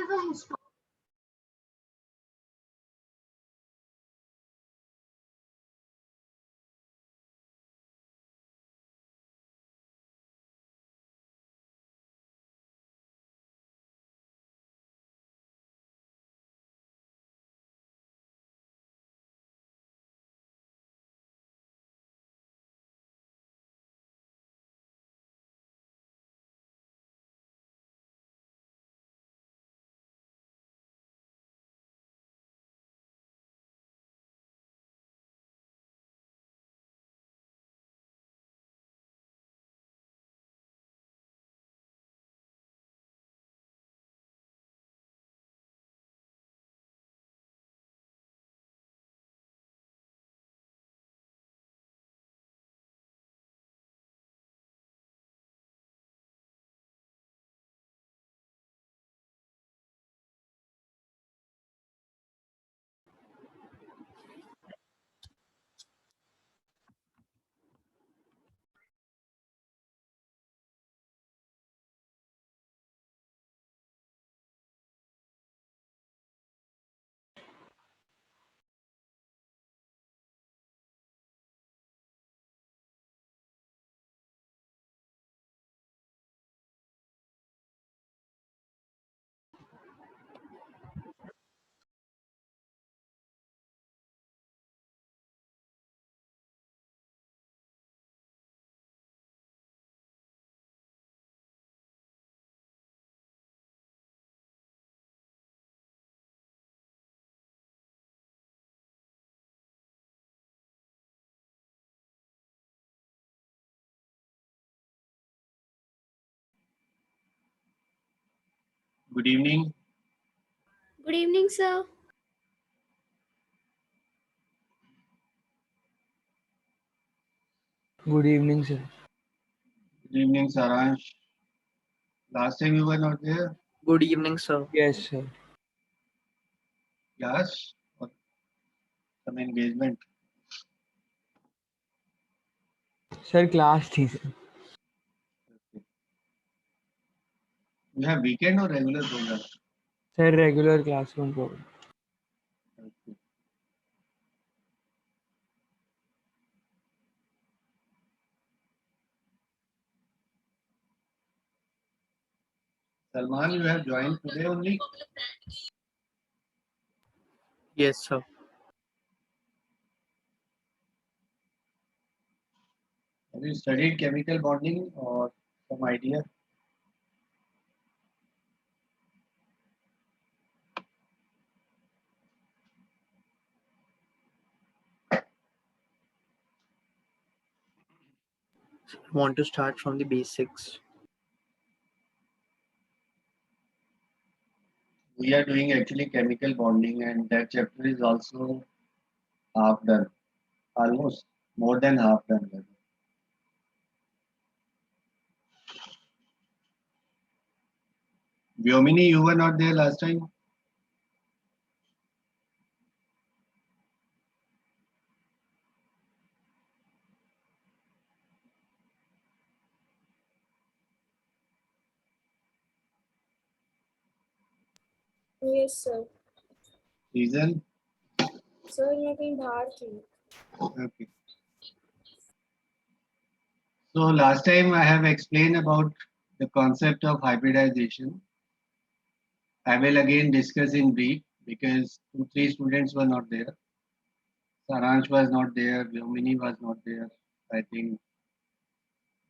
Good evening. Good evening, sir. Good evening, sir. Good evening, Saransh. Last time you were not there. Good evening, sir. Yes, sir. Class or some engagement. Sir class थी sir. You have weekend or regular program? Sir regular classroom program. Okay. Salman, you have joined today only. Yes, sir. Have you studied chemical bonding or some idea? I want to start from the basics. We are doing actually chemical bonding, and that chapter is also half done. Almost more than half done. Vyomini, you were not there last time. Yes, sir. Reason? Sir मैं कहीं बाहर थी. Okay. So last time I have explained about the concept of hybridization. I will again discuss in brief because 2-3 students were not there. Saransh was not there, Vyomini was not there. I think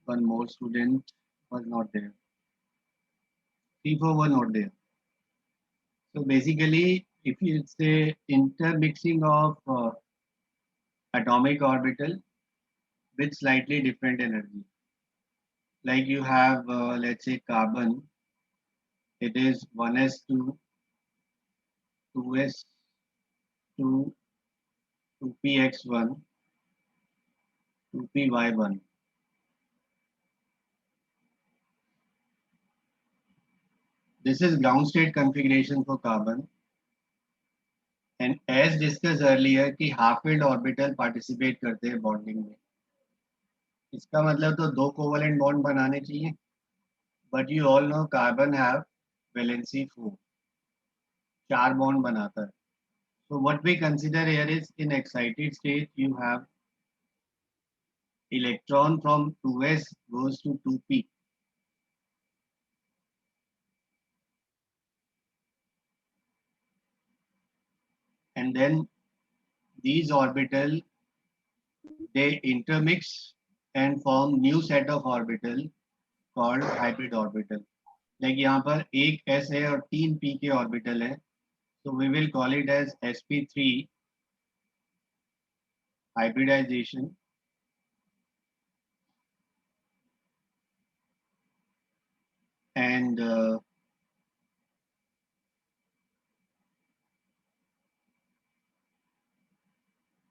one more student was not there. 3-4 were not there. So basically, if you say intermixing of atomic orbital with slightly different energy, like you have, let's say, carbon, it is 1s2, 2s2, 2px1, 2py1. This is ground state configuration for carbon. And as discussed earlier कि half filled orbital participate करते हैं bonding में. इसका मतलब तो दो covalent bond बनाने चाहिए. But you all know carbon have valency 4. चार बॉन्ड बनाता है. So what we consider here is in excited state you have electron from 2s goes to 2p. And then these orbital they intermix and form new set of orbital called hybrid orbital. Like यहाँ पर एक s है और तीन p के orbital है, so we will call it as sp3 hybridization. And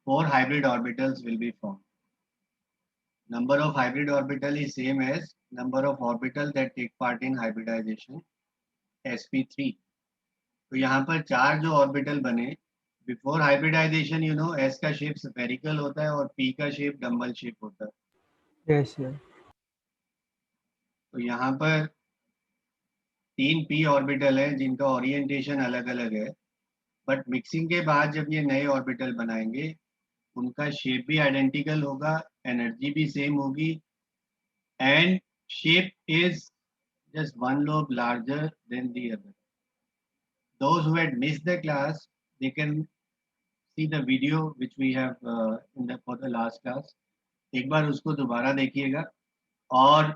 four hybrid orbitals will be formed. Number of hybrid orbital is same as number of orbital that take part in hybridization, sp3. तो यहाँ पर चार जो orbital बने before hybridisation, you know, S का shape spherical होता है और पी का शेप डम्बल शेप होता है. Yes, sir. तो यहाँ पर तीन पी ऑर्बिटल है जिनका ओरिएंटेशन अलग अलग है, बट मिक्सिंग के बाद जब ये नए ऑर्बिटल बनाएंगे उनका शेप भी आइडेंटिकल होगा, एनर्जी भी सेम होगी, and shape is just one lobe larger than the other. Those who had missed the class, they can see the video which we have for the last class. एक बार उसको दोबारा देखिएगा. और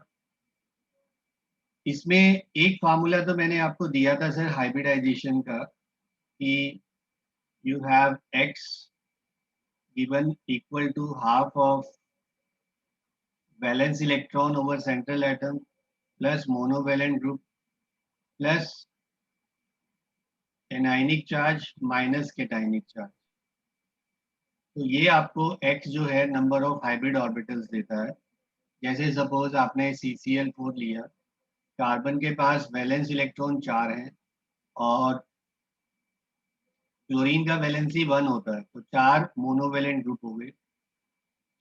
इसमें एक फार्मूला तो मैंने आपको दिया था सर हाइब्रिडाइजेशन का, कि you have x given equal to half of valence electron over central atom plus monovalent group plus anionic charge minus cationic charge. तो ये आपको x जो है नंबर ऑफ हाइब्रिड ऑर्बिटल्स देता है. जैसे सपोज आपने CCl4 लिया, कार्बन के पास वैलेंस इलेक्ट्रॉन 4 हैं और क्लोरीन का वैलेंसी 1 होता है, तो 4 मोनोवेलेंट ग्रुप हो गए.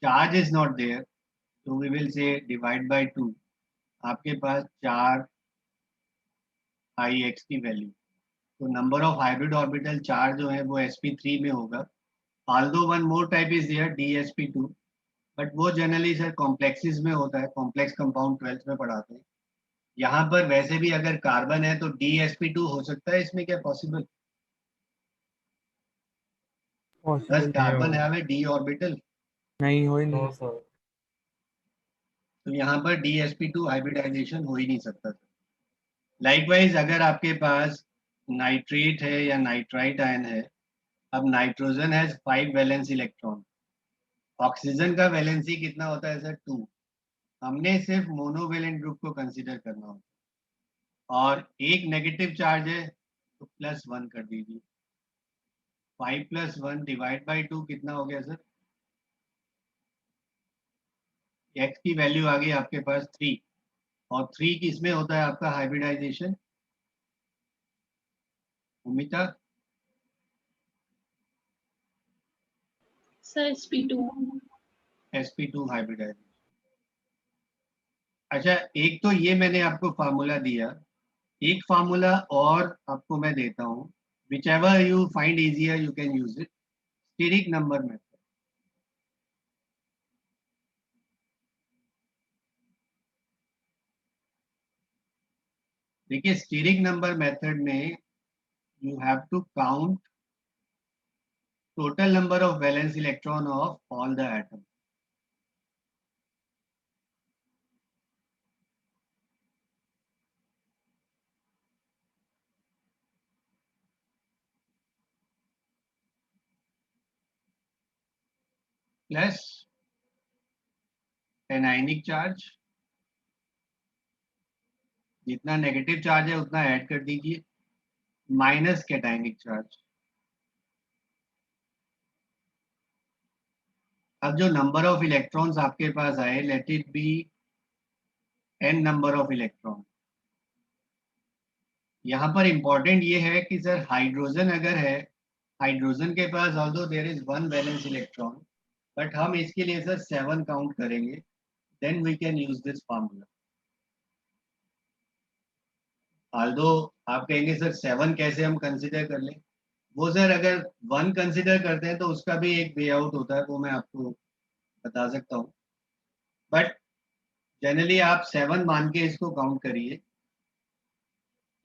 चार्ज इज नॉट देयर, तो we will say divide by 2. आपके पास 4 IX की वैल्यू, तो नंबर ऑफ हाइब्रिड ऑर्बिटल 4 जो है वो sp3 में होगा. although one more type is there dsp2, but वो जनरली सर कॉम्प्लेक्सिस में होता है, कॉम्प्लेक्स कंपाउंड 12th में पढ़ाते हैं. यहाँ पर वैसे भी अगर कार्बन है तो dsp2 हो सकता है इसमें, क्या possible? Possible. Does carbon have a d orbital? नहीं हो ही नहीं. No, sir. तो यहाँ पर dsp2 हाइब्रिडाइजेशन हो ही नहीं सकता. लाइकवाइज अगर आपके पास नाइट्रेट है या नाइट्राइट आयन है, अब nitrogen has 5 valence electron, oxygen का वैलेंसी कितना होता है सर? 2. हमने सिर्फ मोनोवेलेंट ग्रुप को कंसीडर करना होता है और एक नेगेटिव चार्ज है तो +1 कर दीजिए. 5 + 1 डिवाइड बाय 2 कितना हो गया सर? x की वैल्यू आ गई आपके पास 3, और 3 किसमें होता है आपका hybridisation? Umita? Sir sp2. sp2 hybridisation. अच्छा, एक तो ये मैंने आपको फार्मूला दिया, एक फार्मूला और आपको मैं देता हूँ, whichever you find easier you can use it. Steric number method. देखिए स्टेरिक नंबर मेथड में you have to count total number of valence electron of all the atoms. Plus anionic charge, जितना negative charge है उतना add कर दीजिए, minus cationic charge. अब जो number of electrons आपके पास आए, let it be n number of electron. यहाँ पर इंपॉर्टेंट ये है कि सर हाइड्रोजन अगर है, हाइड्रोजन के पास although there is 1 valence electron, but हम इसके लिए सर 7 काउंट करेंगे, then we can use this formula. Although आप कहेंगे सर 7 कैसे हम कंसिडर कर लें? वो सर अगर 1 कंसिडर करते हैं तो उसका भी एक वे आउट होता है, वो मैं आपको बता सकता हूँ, बट जनरली आप 7 मान के इसको काउंट करिए।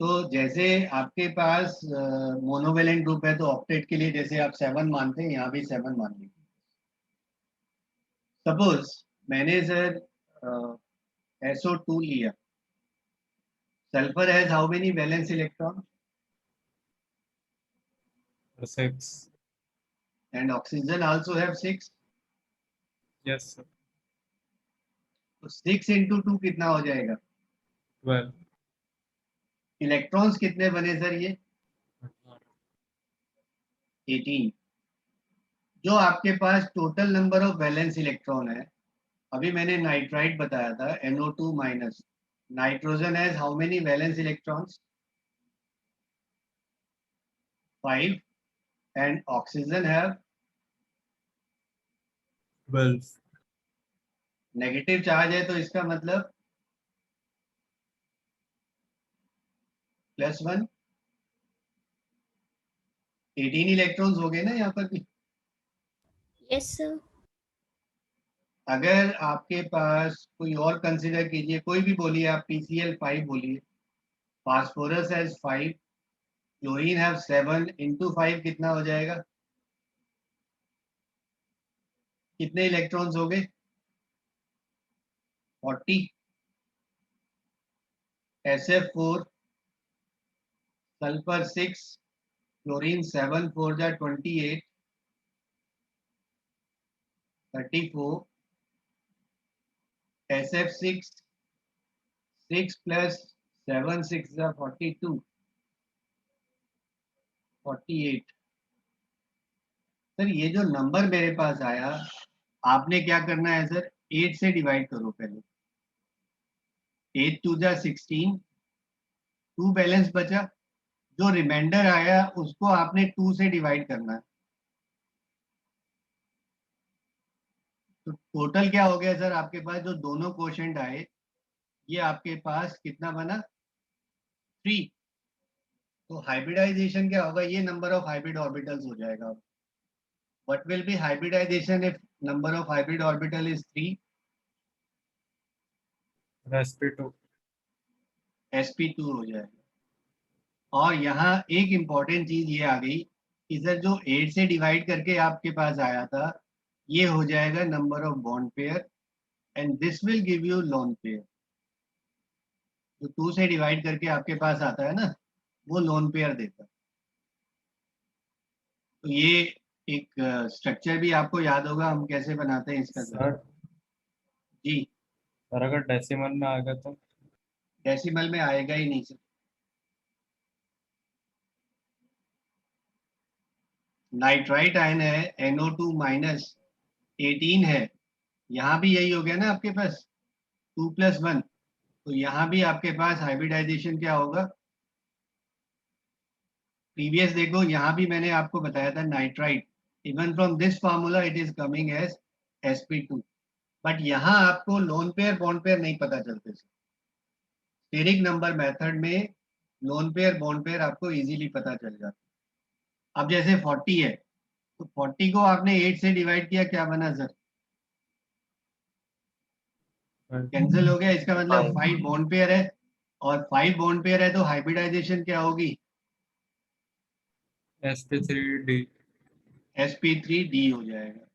तो जैसे आपके पास मोनोवेलेंट ग्रुप है तो ऑक्टेट के लिए जैसे आप 7 मानते हैं, यहाँ भी 7 मान लीजिए। सपोज मैंने सर SO2 लिया, sulphur has how many valence electron 6. And oxygen also have 6, Yes, sir. तो 6 into 2 कितना हो जाएगा? 12. इलेक्ट्रॉन्स कितने बने सर ये? 18। जो आपके पास total number of valence electron है, अभी मैंने नाइट्राइट बताया था NO2 minus, nitrogen has how many valence electrons? 5 and oxygen have 12. Negative charge है, तो इसका मतलब +1, 18 इलेक्ट्रॉन्स हो गए ना यहाँ पर भी। Yes, sir. अगर आपके पास कोई और कंसिडर कीजिए, कोई भी बोलिए, आप PCl5 बोलिए, phosphorus has 5, chlorine have 7 into 5 कितना हो जाएगा? कितने इलेक्ट्रॉन्स हो गए? 40। SF4, सल्फर 6, क्लोरीन 7, 4 जा 28, 34, SF6, 6 plus 7, 6 जा 42, 48। सर ये जो नंबर मेरे पास आया, आपने क्या करना है सर, 8 से डिवाइड करो पहले। 8 2 जा 16, 2 बैलेंस बचा, जो रिमाइंडर आया उसको आपने 2 से डिवाइड करना है। तो टोटल क्या हो गया सर, आपके पास जो दोनों क्वोशेंट आए, ये आपके पास कितना बना? 3। तो हाइब्रिडाइजेशन क्या होगा, ये नंबर ऑफ हाइब्रिड ऑर्बिटल्स हो जाएगा। What will be hybridisation if number of hybrid orbital is 3? sp2. sp2 हो जाएगा। और यहाँ एक इंपॉर्टेंट चीज ये आ गई कि सर जो 8 से डिवाइड करके आपके पास आया था, ये हो जाएगा number of bond pair, and this will give you lone pair. जो 2 से डिवाइड करके आपके पास आता है ना, वो लोन पेयर देता है। तो ये एक स्ट्रक्चर भी आपको याद होगा, हम कैसे बनाते हैं इसका सर। सर जी, सर अगर डेसिमल में आ गया तो डेसिमल में आएगा ही नहीं सर। नाइट्राइट आयन है NO2 माइनस 18 है, यहाँ भी यही हो गया ना आपके पास 2 + 1, तो यहाँ भी आपके पास हाइब्रिडाइजेशन क्या होगा? प्रीवियस देखो, यहाँ भी मैंने आपको बताया था nitrite, even from this formula it is coming as sp2, but यहाँ आपको लोन पेयर बॉन्ड पेयर नहीं पता चलते। स्टेरिक नंबर मेथड में लोन पेयर बॉन्ड पेयर आपको इजीली पता चल जाता। अब जैसे 40 है, तो 40 को आपने 8 से डिवाइड किया, क्या बना सर? कैंसिल हो गया, इसका मतलब 5 बॉन्ड पेयर है, और 5 बॉन्ड पेयर है तो हाइब्रिडाइजेशन क्या होगी? sp3d. sp3d हो जाएगा।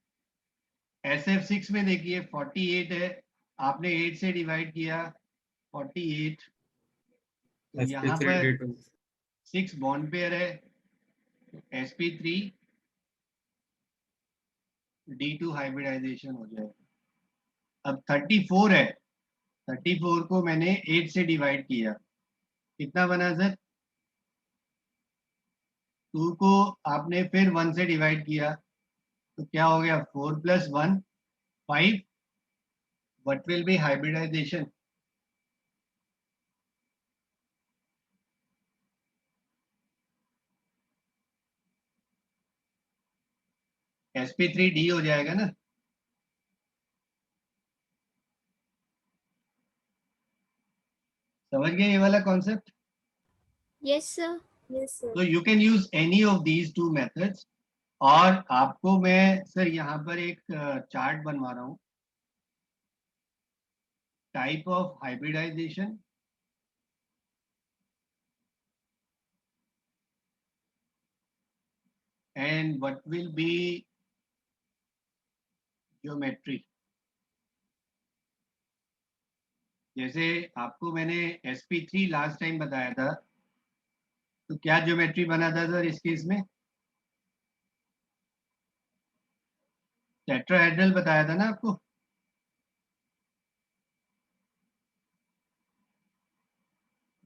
SF6 में देखिए 48 है, आपने 8 से डिवाइड किया 48, तो यहाँ पर sp3d2. 6 बॉन्ड पेयर है, sp3d2 हाइब्रिडाइजेशन हो जाएगा। अब 34 है, 34 को मैंने 8 से डिवाइड किया, कितना बना सर? 2 को आपने फिर 1 से डिवाइड किया, तो क्या हो गया? 4 + 1 5। What will be hybridisation? sp3d हो जाएगा ना। समझ गए ये वाला concept? Yes, sir. Yes, sir. So you can use any of these two methods. और आपको मैं सर यहाँ पर एक चार्ट बनवा रहा हूँ, type of hybridisation and what will be geometry. जैसे आपको मैंने sp3 लास्ट टाइम बताया था, तो क्या ज्योमेट्री बना था सर इस केस में? टेट्राहेड्रल बताया था ना आपको.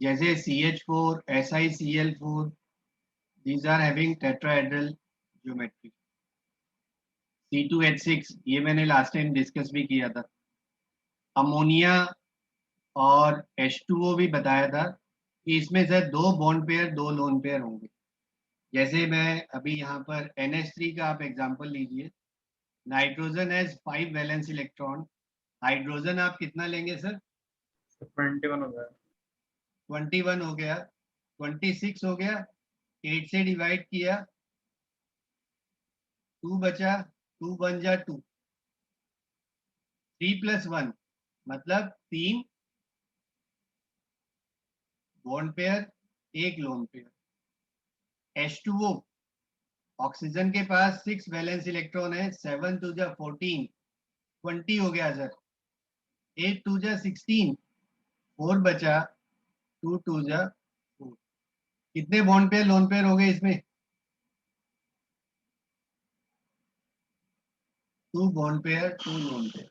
जैसे CH4, SiCl4, these are having tetrahedral geometry. C2H6 ये मैंने लास्ट टाइम डिस्कस भी किया था. अमोनिया और H2O भी बताया था कि इसमें सर दो बॉन्ड पेयर, दो लोन पेयर होंगे. जैसे मैं अभी यहाँ पर NH3 का आप एग्जांपल लीजिए. Nitrogen has 5 valence electron. Hydrogen आप कितना लेंगे सर? 21 हो गया. 21 हो गया, 26 हो गया, 8 से डिवाइड किया, 2 बचा, 2 बन जा 2, 3 + 1 मतलब 3 बॉन्ड पेयर, एक लोन पेयर. H2O ऑक्सीजन के पास 6 वैलेंस इलेक्ट्रॉन है, 7 2 जा 14, 20 हो गया सर, 8 2 जा 16, 4 बचा, 2 2 जा 4. कितने बॉन्ड पेयर लोन पेयर हो गए इसमें? 2 bond pair, 2 lone pair.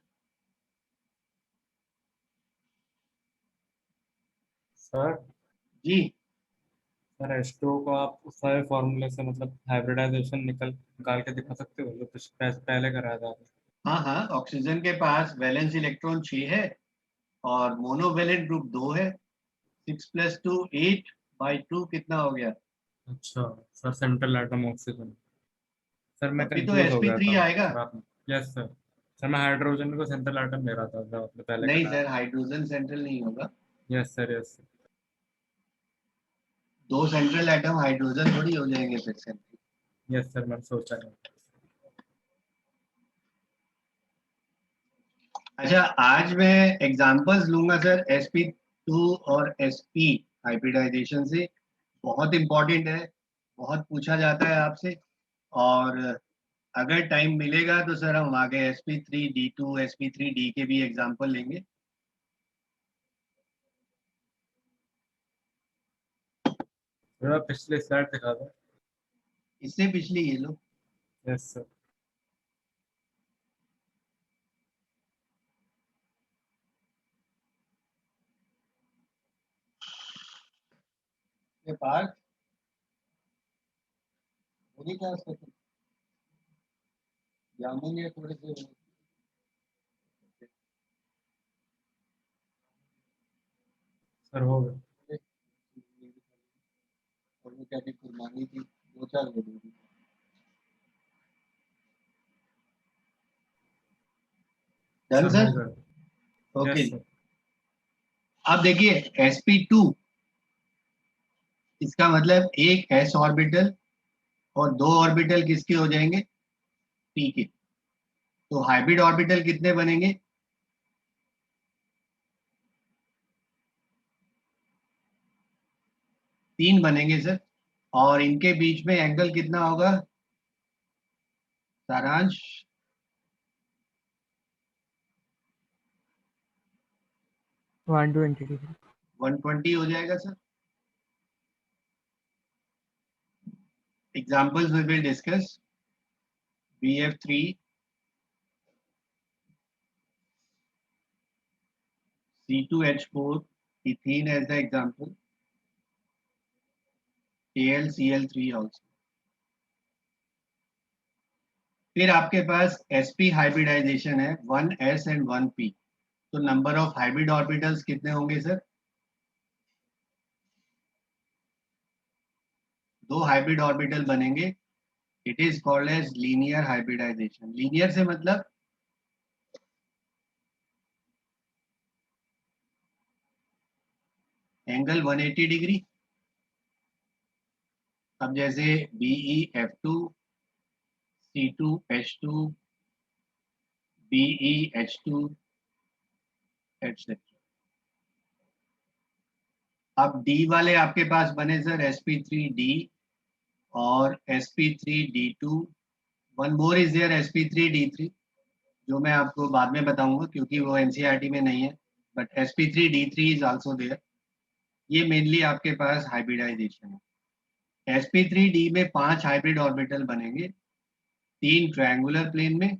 Sir ji sir H2O को आप उस सारे फॉर्मूले से मतलब हाइब्रिडाइजेशन निकाल के दिखा सकते हो जो पहले कराया था आपने? हाँ हाँ, ऑक्सीजन के पास वैलेंस इलेक्ट्रॉन 6 है और मोनोवैलेंट ग्रुप 2 है. 6 + 2 8/2 कितना हो गया? अच्छा sir, central atom oxygen. Sir मैं अभी तो कंफ्यूज हो गया sp3 था. आएगा. सर आप. Yes sir. सर मैं हाइड्रोजन को सेंट्रल एटम ले रहा था जो आपने पहले नहीं कराया. सर, हाइड्रोजन सेंट्रल नहीं होगा. Yes sir, yes sir. दो सेंट्रल एटम हाइड्रोजन थोड़ी हो जाएंगे फिर सेंट्रल. यस सर, मैंने सोचा नहीं. अच्छा, आज मैं एग्जांपल्स लूंगा सर sp2 और sp हाइब्रिडाइजेशन से. बहुत इंपॉर्टेंट है, बहुत पूछा जाता है आपसे. और अगर टाइम मिलेगा तो सर हम आगे sp3d2 sp3d के भी एग्जांपल लेंगे. थोड़ा पिछले स्लाइड दिखा दो. इससे पिछली ये लो. Yes sir. ये पार्थ होगी क्या उसका? जामुन ये थोड़े से सर हो गया. और वो क्या थी, कुर्बानी थी, 2 4 ले दूंगी. डन सर हो सर. गया. ओके. Yes sir. अब देखिए sp2, इसका मतलब एक s ऑर्बिटल और 2 ऑर्बिटल किसके हो जाएंगे? p के. तो हाइब्रिड ऑर्बिटल कितने बनेंगे? 3 बनेंगे सर. और इनके बीच में एंगल कितना होगा सारांश? 120 डिग्री. 120 हो जाएगा sir. Examples we will discuss. BF3, C2H4, ethene as the example, AlCl3 also. फिर आपके पास sp हाइब्रिडाइजेशन है, 1s and 1p. तो नंबर ऑफ हाइब्रिड ऑर्बिटल्स कितने होंगे सर? 2 हाइब्रिड ऑर्बिटल बनेंगे. It is called as linear hybridisation. Linear से मतलब angle 180 degree. अब जैसे BeF2 C2H2 BeH2 एटसेट्रा। अब D वाले आपके पास बने सर sp3D और sp3D2। One more is there sp3D3 जो मैं आपको बाद में बताऊंगा क्योंकि वो एनसीईआरटी में नहीं है, but sp3D3 is also there. ये मेनली आपके पास हाइब्रिडाइजेशन है। sp3D में 5 हाइब्रिड ऑर्बिटल बनेंगे, 3 ट्रायंगुलर प्लेन में,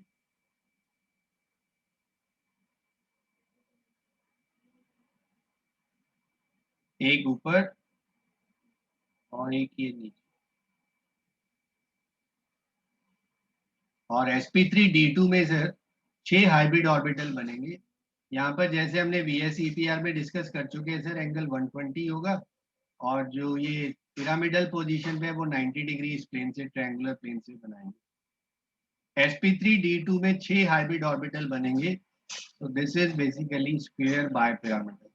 एक ऊपर और एक ये नीचे। और sp3D2 में सर 6 हाइब्रिड ऑर्बिटल बनेंगे। यहाँ पर जैसे हमने VSEPR में डिस्कस कर चुके हैं सर, एंगल 120 होगा और जो ये पिरामिडल पोजीशन पे है वो 90 डिग्री इस प्लेन से, ट्रायंगुलर प्लेन से बनाएंगे। sp3D2 में 6 हाइब्रिड ऑर्बिटल बनेंगे, तो this is basically square by pyramidal.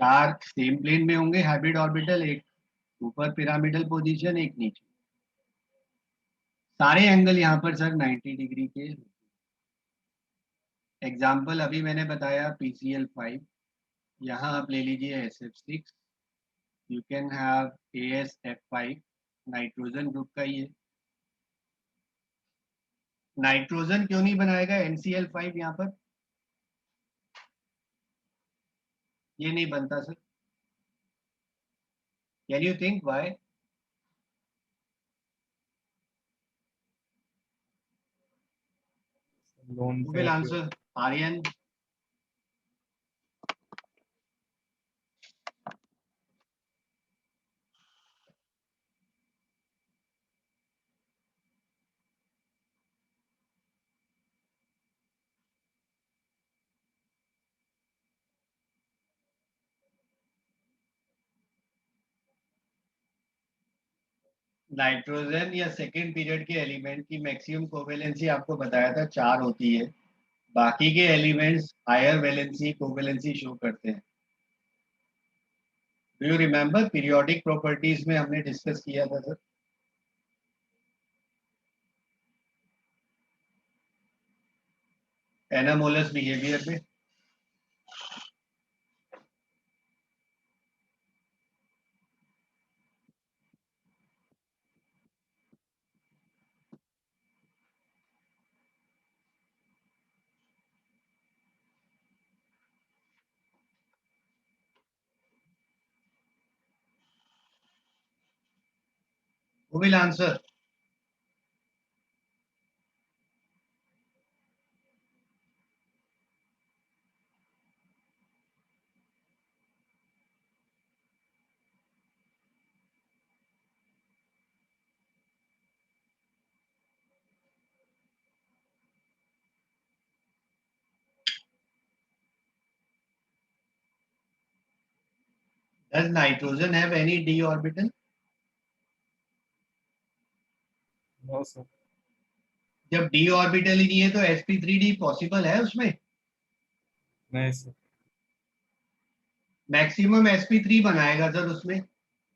चार सेम प्लेन में होंगे हाइब्रिड ऑर्बिटल, एक ऊपर पिरामिडल पोजीशन, एक नीचे। सारे एंगल यहाँ पर सर 90 डिग्री के। एग्जाम्पल अभी मैंने बताया PCl5, यहाँ आप ले लीजिए SF6, you can have AsF5, nitrogen group का ही है। नाइट्रोजन क्यों नहीं बनाएगा NCl5 यहाँ पर? ये नहीं बनता sir, can you think why? Lone Who पे will उपयोग। answer? Aryan? नाइट्रोजन या सेकेंड पीरियड के एलिमेंट की मैक्सिमम कोवेलेंसी आपको बताया था 4 होती है, बाकी के elements higher valency covalency show करते हैं। Do you remember periodic properties में हमने डिस्कस किया था सर? एनामोलस बिहेवियर में। Who will answer? Does nitrogen have any d orbital? No sir. जब d ऑर्बिटल ही नहीं है तो sp3d पॉसिबल है उसमें? नहीं सर। मैक्सिमम sp3 बनाएगा सर उसमें,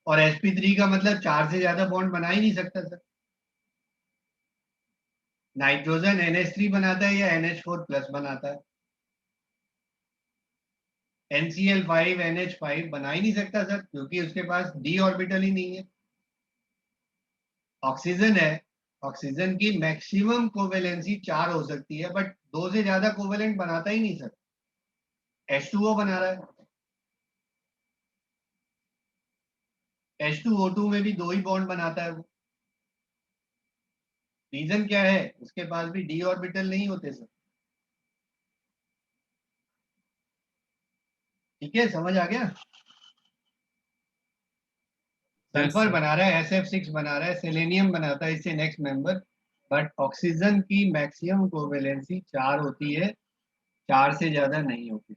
और sp3 का मतलब 4 से ज्यादा बॉन्ड बना ही नहीं सकता सर। नाइट्रोजन NH3 बनाता है या NH4 प्लस बनाता है? NCl5 NH5 बना ही नहीं सकता सर, क्योंकि उसके पास d ऑर्बिटल ही नहीं है। ऑक्सीजन है, ऑक्सीजन की मैक्सिमम कोवेलेंसी 4 हो सकती है, बट 2 से ज्यादा कोवेलेंट बनाता ही नहीं सर। H2O बना रहा है, H2O2 में भी 2 ही बॉन्ड बनाता है वो। रीजन क्या है? उसके पास भी d ऑर्बिटल नहीं होते सर। ठीक है, समझ आ गया? Yes sulphur sir. बना रहा है, SF6 बना रहा है, सेलेनियम बनाता है इससे नेक्स्ट मेंबर, बट ऑक्सीजन की मैक्सिमम कोवेलेंसी 4 होती है, 4 से ज्यादा नहीं होती।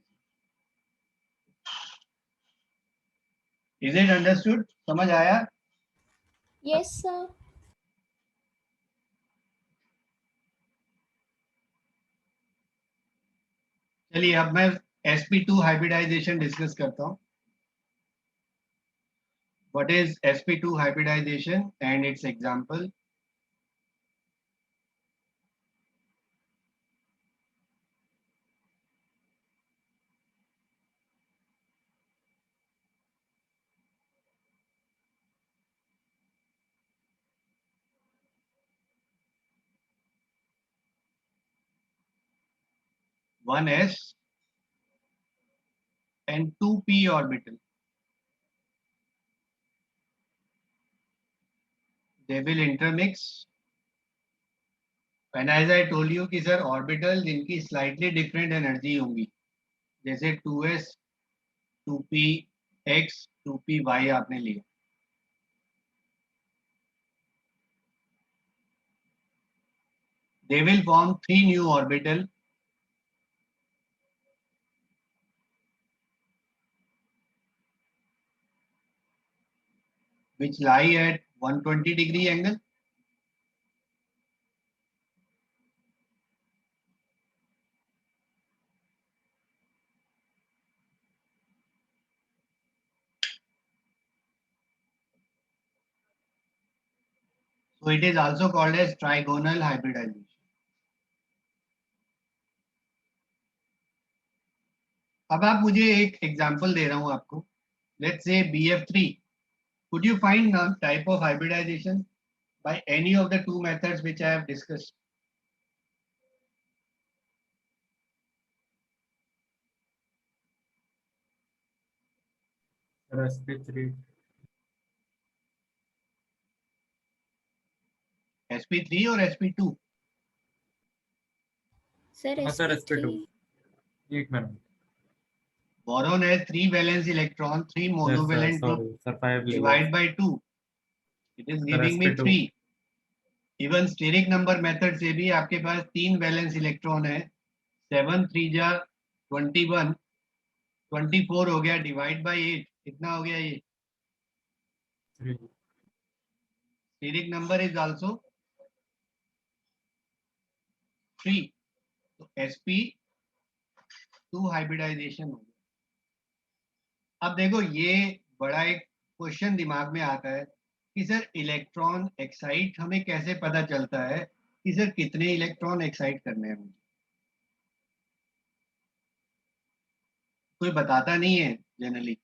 Is it understood? समझ आया? Yes, sir. चलिए अब मैं sp2 हाइब्रिडाइजेशन डिस्कस करता हूँ. What is sp2 hybridization and its example? One s and two p orbital. They will intermix. And as I told you कि सर ऑर्बिटल जिनकी slightly different energy होंगी, जैसे 2s 2px 2py आपने लिया, they will form three new orbital which lie at 120-degree angle. So it is also called as trigonal hybridization. अब आप मुझे एक एग्जांपल दे रहा हूं आपको. Let's say BF3. Could you find the type of hybridization by any of the two methods which I have discussed? Sir sp3. sp3 और sp2? Sir, हाँ sir sp2. sp3. एक minute. Boron has 3 valence electron, 3 Yes sir, monovalent sorry group. sir, 5 Divide by 2. It is Sir, giving me sp2. 3. Even steric number method से भी आपके पास 3 valence electron है. 7 3 जा 21, 24 हो गया, divide by 8 कितना हो गया ये? 3. Steric number is also 3. तो sp2 hybridization हो गया. अब देखो ये बड़ा एक क्वेश्चन दिमाग में आता है कि सर इलेक्ट्रॉन एक्साइट हमें कैसे पता चलता है कि सर कितने इलेक्ट्रॉन एक्साइट करने हैं मुझे, कोई बताता नहीं है जनरली.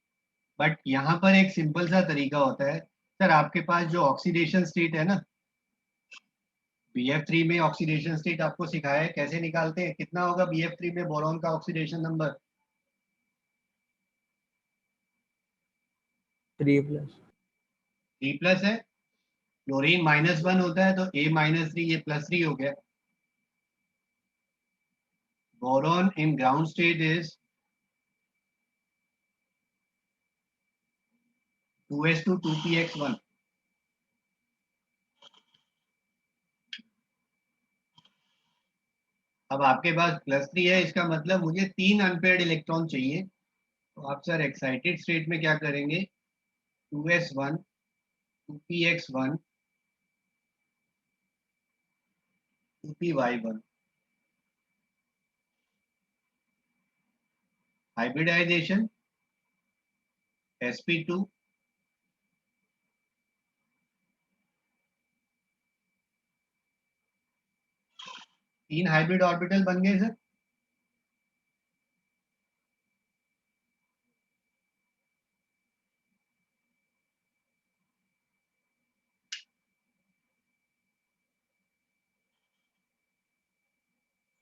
बट यहाँ पर एक सिंपल सा तरीका होता है. सर आपके पास जो ऑक्सीडेशन स्टेट है ना, BF3 में ऑक्सीडेशन स्टेट आपको सिखाया है कैसे निकालते हैं. कितना होगा BF3 में बोरॉन का ऑक्सीडेशन नंबर? 3+. 3+ है. क्लोरीन -1 होता है तो A-3, ये +3 हो गया. Boron in ground state is 2s2 2px1. अब आपके पास +3 है, इसका मतलब मुझे 3 अनपेयर्ड इलेक्ट्रॉन चाहिए. तो आप सर एक्साइटेड स्टेट में क्या करेंगे? 2s1 2px1 2py1. Hybridisation sp2 3 hybrid orbital बन गए सर.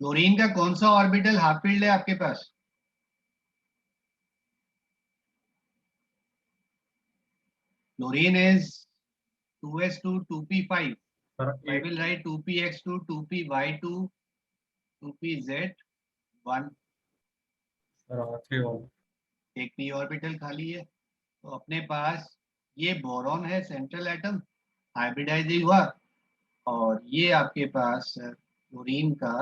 क्लोरीन का कौन सा ऑर्बिटल हाफ फील्ड है आपके पास? Chlorine is 2s2 2p5. Sir I एक. will write 2px2 2py2 2pz1. Sir आखिरी वाला. एक p ऑर्बिटल खाली है. तो अपने पास ये बोरॉन है सेंट्रल एटम, हाइब्रिडाइज हुआ, और ये आपके पास क्लोरीन का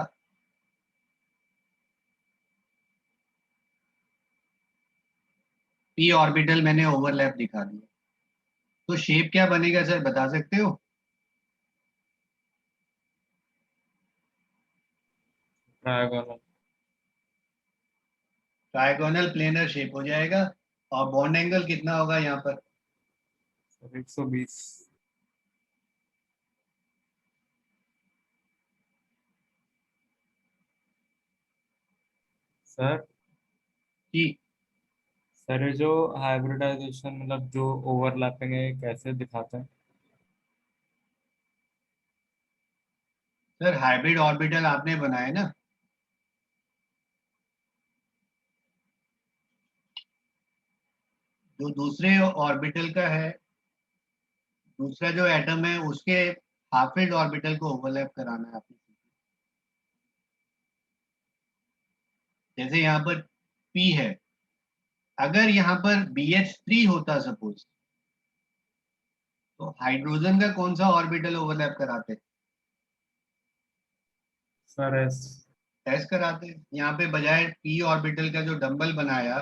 p ऑर्बिटल मैंने ओवरलैप दिखा दिया. तो शेप क्या बनेगा सर, बता सकते हो? ट्रायगोनल. डायगोनल प्लेनर शेप हो जाएगा और बॉन्ड एंगल कितना होगा यहाँ पर? सर 120। सर जी सर ये जो हाइब्रिडाइजेशन मतलब जो ओवरलैपिंग है ये कैसे दिखाते हैं? सर, हाइब्रिड ऑर्बिटल आपने बनाए ना, जो दूसरे ऑर्बिटल का है, दूसरा जो एटम है उसके हाफ फील्ड ऑर्बिटल को ओवरलैप कराना है आपने। जैसे यहाँ पर P है, अगर यहाँ पर BH3 होता सपोज, तो हाइड्रोजन का कौन सा ऑर्बिटल ओवरलैप कराते? Sir S. एस कराते। यहाँ पे बजाय P ऑर्बिटल का जो डंबल बनाया,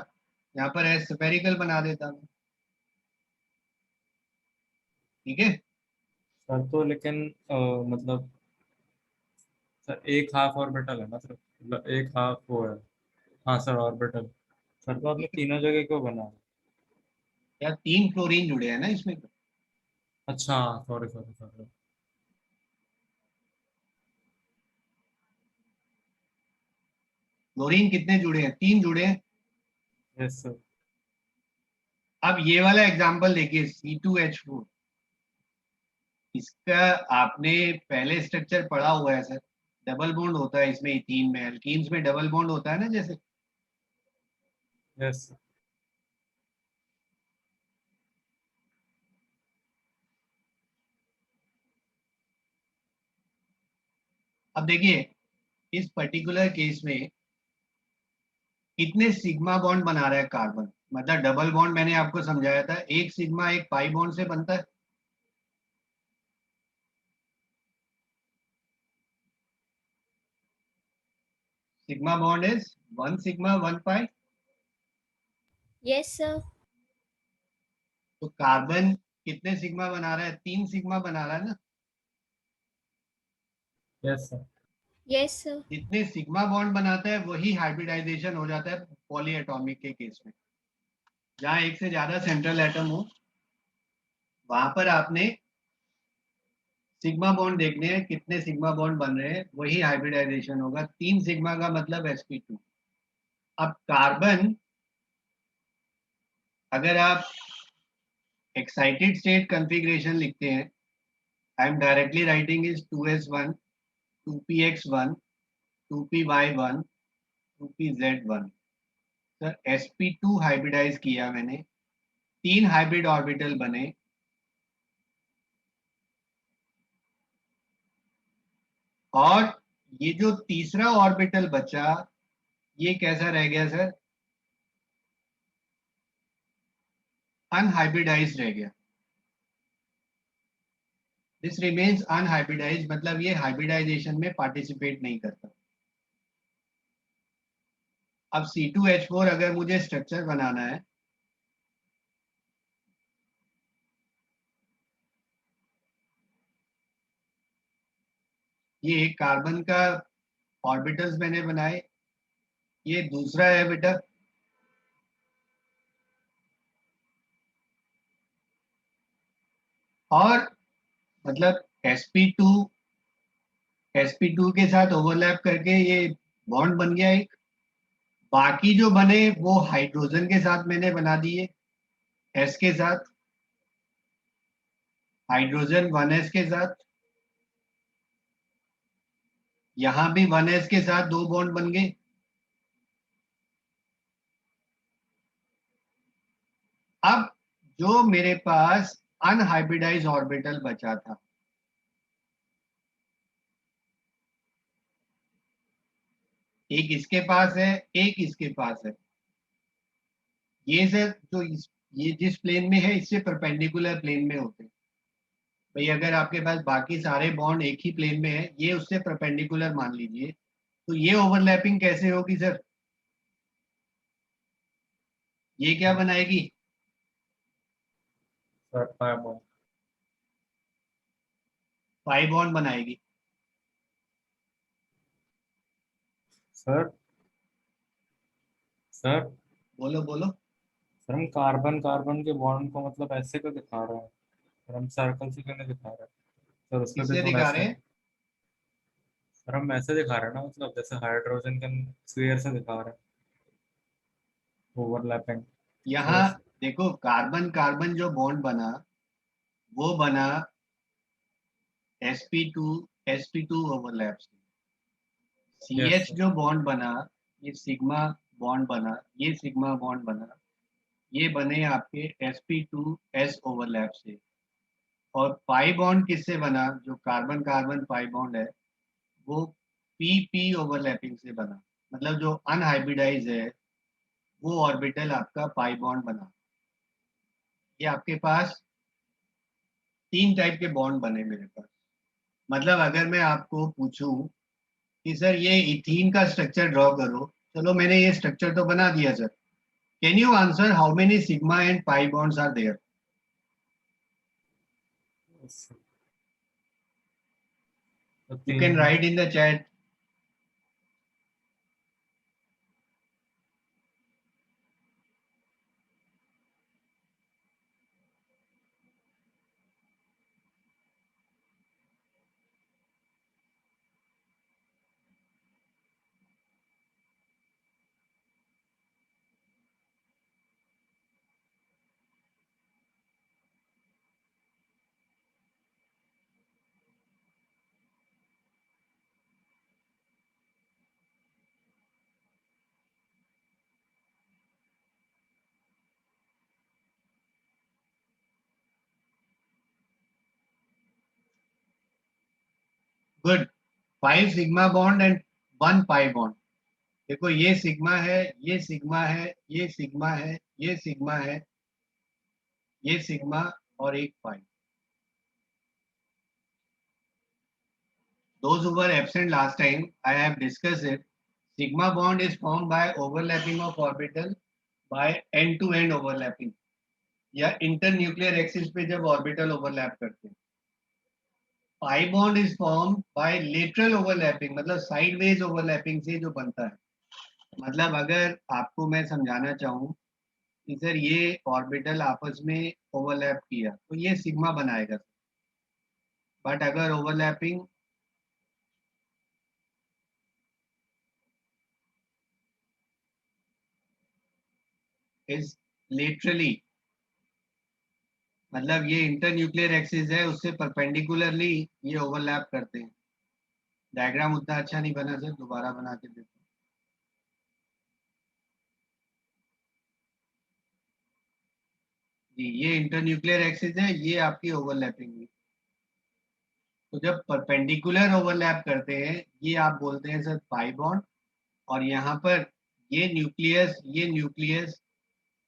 यहाँ पर एस स्फेरिकल बना देता मैं। ठीक है। सर तो लेकिन मतलब सर एक हाफ ऑर्बिटल है ना सर, मतलब एक हाफ वो है। हाँ सर ऑर्बिटल। सर तो आपने तीनों जगह क्यों बनाया? या 3 क्लोरीन जुड़े हैं ना इसमें तो। अच्छा सॉरी सॉरी सॉरी। क्लोरीन कितने जुड़े हैं? 3 जुड़े हैं। Yes sir. अब ये वाला एग्जांपल देखिए, C2H4। इसका आपने पहले स्ट्रक्चर पढ़ा हुआ है सर, डबल बॉन्ड होता है इसमें, इथीन में, अल्कीन्स में डबल बॉन्ड होता है ना जैसे। यस। अब देखिए, इस पर्टिकुलर केस में कितने सिग्मा बॉन्ड बना रहा है कार्बन? मतलब डबल बॉन्ड मैंने आपको समझाया था, एक सिग्मा एक पाई बॉन्ड से बनता है। Sigma bond is 1 sigma 1 pi. Yes, sir. तो कार्बन कितने सिग्मा बना रहा है? 3 सिग्मा बना रहा है ना। Yes sir. Yes, sir. जितने सिग्मा बॉन्ड बनाता है वही हाइब्रिडाइजेशन हो जाता है पॉली एटॉमिक के केस में। जहां एक से ज्यादा सेंट्रल एटम हो, वहां पर आपने सिग्मा बॉन्ड देखने हैं, कितने सिग्मा बॉन्ड बन रहे हैं, वही हाइब्रिडाइजेशन होगा। 3 सिग्मा का मतलब sp2। अब कार्बन, अगर आप एक्साइटेड स्टेट कॉन्फ़िगरेशन लिखते हैं, I am directly writing is 2s1 2px1 2py1 2pz1। Sir sp2 hybridise किया मैंने, 3 हाइब्रिड ऑर्बिटल बने, और ये जो तीसरा ऑर्बिटल बचा, ये कैसा रह गया सर? अनहाइब्रिडाइज्ड रह गया। दिस रिमेन्स अनहाइब्रिडाइज्ड, मतलब ये हाइब्रिडाइजेशन में पार्टिसिपेट नहीं करता। अब C2H4 अगर मुझे स्ट्रक्चर बनाना है, ये एक कार्बन का ऑर्बिटल्स मैंने बनाए, ये दूसरा है बेटा, और मतलब sp2 sp2 के साथ ओवरलैप करके ये बॉन्ड बन गया एक। बाकी जो बने वो हाइड्रोजन के साथ मैंने बना दिए, s के साथ, हाइड्रोजन 1s के साथ, यहां भी 1s के साथ 2 बॉन्ड बन गए। अब जो मेरे पास अनहाइब्रिडाइज ऑर्बिटल बचा था, एक इसके पास है, एक इसके पास है, ये सर जो ये जिस प्लेन में है इससे परपेंडिकुलर प्लेन में होते हैं। भाई अगर आपके पास बाकी सारे बॉन्ड एक ही प्लेन में है, ये उससे परपेंडिकुलर मान लीजिए, तो ये ओवरलैपिंग कैसे होगी सर? ये क्या बनाएगी? Sir pi bond. Pi bond बनाएगी। सर सर बोलो बोलो। सर हम कार्बन कार्बन के बॉन्ड को मतलब ऐसे क्यों दिखा रहे हैं? सर हम सर्कल से क्यों नहीं दिखा रहे? सर उसमें भी किससे थोड़ा दिखा रहे ऐसा। हैं? सर हम ऐसे दिखा रहे हैं ना, मतलब जैसे हाइड्रोजन के स्फीयर से दिखा रहे हैं, ओवरलैपिंग। सर यहाँ देखो, कार्बन कार्बन जो बॉन्ड बना वो बना sp2 sp2 ओवरलैप से। Yes CH sir. जो बॉन्ड बना, ये सिग्मा बॉन्ड बना, ये सिग्मा बॉन्ड बना, ये बने आपके sp2s ओवरलैप से। और पाई बॉन्ड किससे बना? जो कार्बन कार्बन पाई बॉन्ड है वो pp ओवरलैपिंग से बना। मतलब जो अनहाइब्रिडाइज है वो ऑर्बिटल आपका पाई बॉन्ड बना। ये आपके पास 3 टाइप के बॉन्ड बने मेरे पास। मतलब अगर मैं आपको पूछूं कि सर ये इथीन का स्ट्रक्चर ड्रॉ करो, चलो मैंने ये स्ट्रक्चर तो बना दिया sir. Can you answer how many sigma and pi bonds are there? तो यू 3 कैन है। Right in the chat. Good. 5 sigma bond and 1 pi bond. देखो ये सिग्मा है, ये सिग्मा है, ये सिग्मा है, ये सिग्मा है, ये सिग्मा और एक पाई। Those who were absent last time, I have discussed it. Sigma bond is formed by overlapping of orbital by end-to-end overlapping या internuclear axis पे जब orbital overlap करते हैं। Pi bond is formed by lateral overlapping, मतलब sideways overlapping से जो बनता है। मतलब अगर आपको मैं समझाना चाहूँ कि सर ये ऑर्बिटल आपस में ओवरलैप किया तो ये सिग्मा बनाएगा। बट अगर ओवरलैपिंग इज लेटरली, मतलब ये इंटरन्यूक्लियर एक्सिस है उससे परपेंडिकुलरली ये ओवरलैप करते हैं। डायग्राम उतना अच्छा नहीं बना सर, दोबारा बना के देखो। जी ये इंटरन्यूक्लियर एक्सिस है, ये आपकी ओवरलैपिंग है। तो जब परपेंडिकुलर ओवरलैप करते हैं ये आप बोलते हैं सर पाई बॉन्ड। और यहाँ पर ये न्यूक्लियस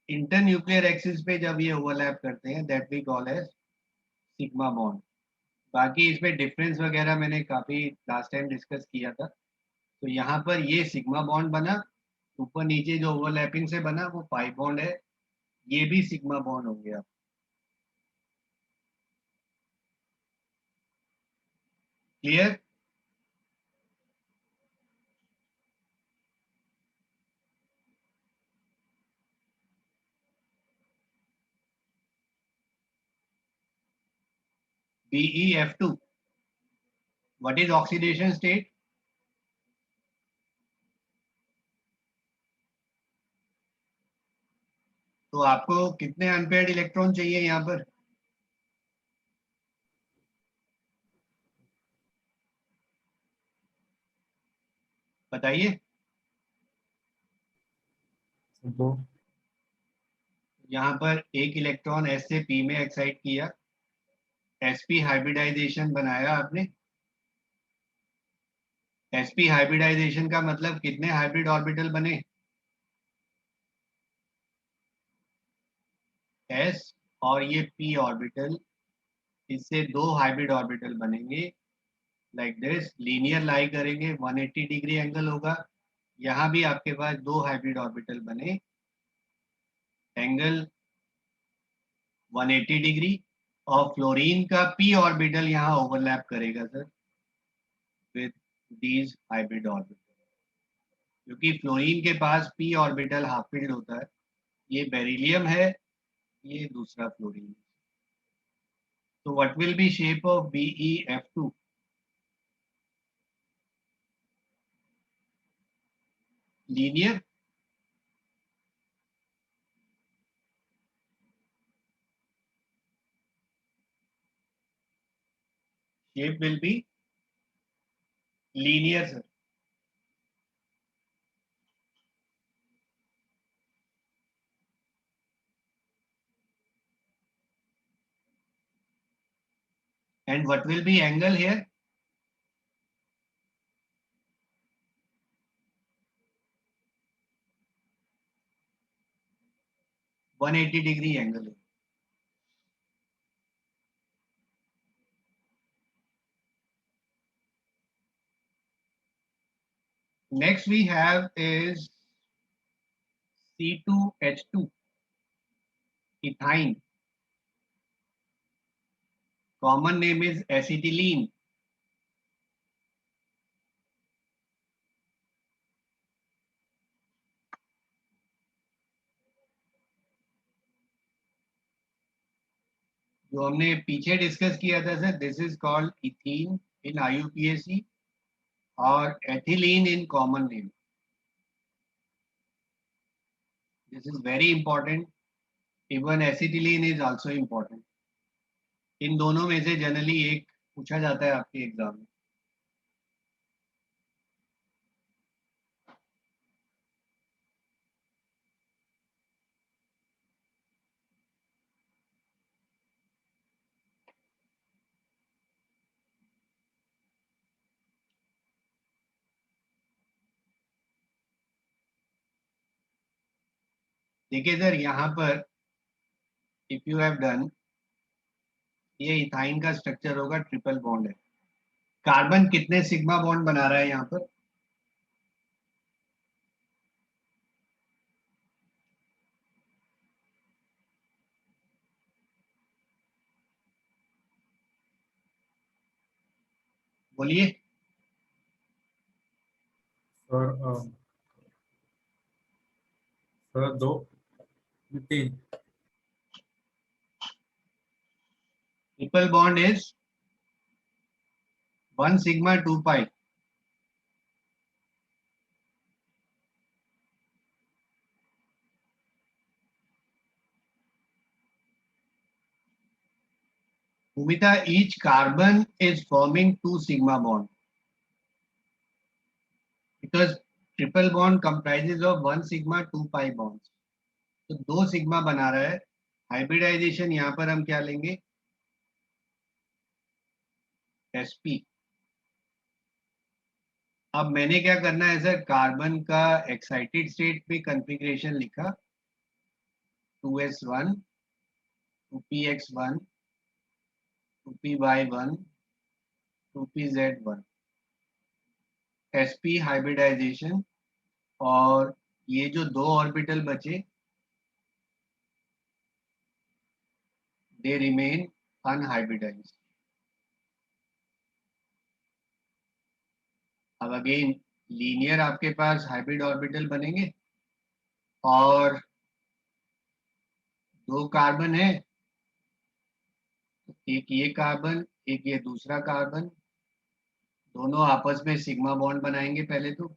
इंटरन्यूक्लियर एक्सिस पे जब ये ओवरलैप करते हैं that we call as sigma bond. बाकी इसमें डिफरेंस वगैरह मैंने काफी लास्ट टाइम डिस्कस किया था। तो यहाँ पर ये सिग्मा बॉन्ड बना, ऊपर नीचे जो ओवरलैपिंग से बना वो पाई बॉन्ड है, ये भी सिग्मा बॉन्ड हो गया। Clear? BeF2, what is oxidation state? तो आपको कितने अनपेयर्ड इलेक्ट्रॉन चाहिए यहाँ पर? बताइए। 2। यहाँ पर एक इलेक्ट्रॉन S से P में एक्साइट किया, sp हाइब्रिडाइजेशन बनाया आपने। sp हाइब्रिडाइजेशन का मतलब कितने हाइब्रिड ऑर्बिटल बने? s और ये p ऑर्बिटल, इससे 2 हाइब्रिड ऑर्बिटल बनेंगे लाइक दिस, लीनियर लाई करेंगे, 180 डिग्री एंगल होगा। यहाँ भी आपके पास 2 हाइब्रिड ऑर्बिटल बने, एंगल 180 डिग्री। और फ्लोरीन का p ऑर्बिटल यहाँ ओवरलैप करेगा sir with these hybrid orbital. क्योंकि फ्लोरीन के पास p ऑर्बिटल हाफ फील्ड होता है, ये बेरिलियम है, ये दूसरा फ्लोरीन। तो what will B shape of BeF2? Linear? Shape will be linear, sir. And what will be angle here? (180° angle. Next we have is C2H2, ethyne. Common name is acetylene. जो हमने पीछे discuss किया था sir, this is called ethene in IUPAC और ethylene in common name. This is very important. Even acetylene is also important. इन दोनों में से जनरली एक पूछा जाता है आपके एग्जाम में. देखिए सर, यहाँ पर इफ यू हैव डन, ये इथाइन का स्ट्रक्चर होगा, ट्रिपल बॉन्ड है. कार्बन कितने सिग्मा बॉन्ड बना रहा है यहाँ पर? बोलिए. Sir sir 2 3 triple bond is 1 sigma 2 pi. Bhumita, each carbon is forming 2 sigma bond because triple bond comprises of 1 sigma 2 pi bonds. तो 2 सिग्मा बना रहा है. हाइब्रिडाइजेशन यहाँ पर हम क्या लेंगे? sp. अब मैंने क्या करना है सर, कार्बन का एक्साइटेड स्टेट में कॉन्फ़िगरेशन लिखा 2s1 2px1 2py1 2pz1 sp hybridisation. और ये जो 2 ऑर्बिटल बचे, दे रिमेन अनहाइब्रिडाइज्ड. अब अगेन लीनियर आपके पास हाइब्रिड ऑर्बिटल बनेंगे और 2 कार्बन है, एक ये कार्बन, एक ये दूसरा कार्बन, दोनों आपस में सिग्मा बॉन्ड बनाएंगे पहले तो.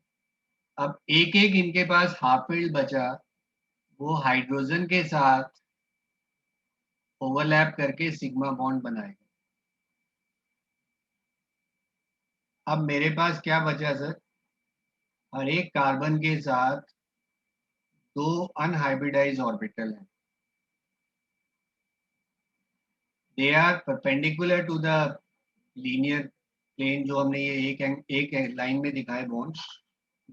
अब एक एक इनके पास हाफ फील्ड बचा, वो हाइड्रोजन के साथ ओवरलैप करके सिग्मा बॉन्ड बनाएगा. अब मेरे पास क्या बचा सर? हर एक कार्बन के साथ 2 अनहाइब्रिडाइज्ड ऑर्बिटल हैं. They are perpendicular to the linear plane. जो हमने ये एक लाइन में दिखाए बॉन्ड,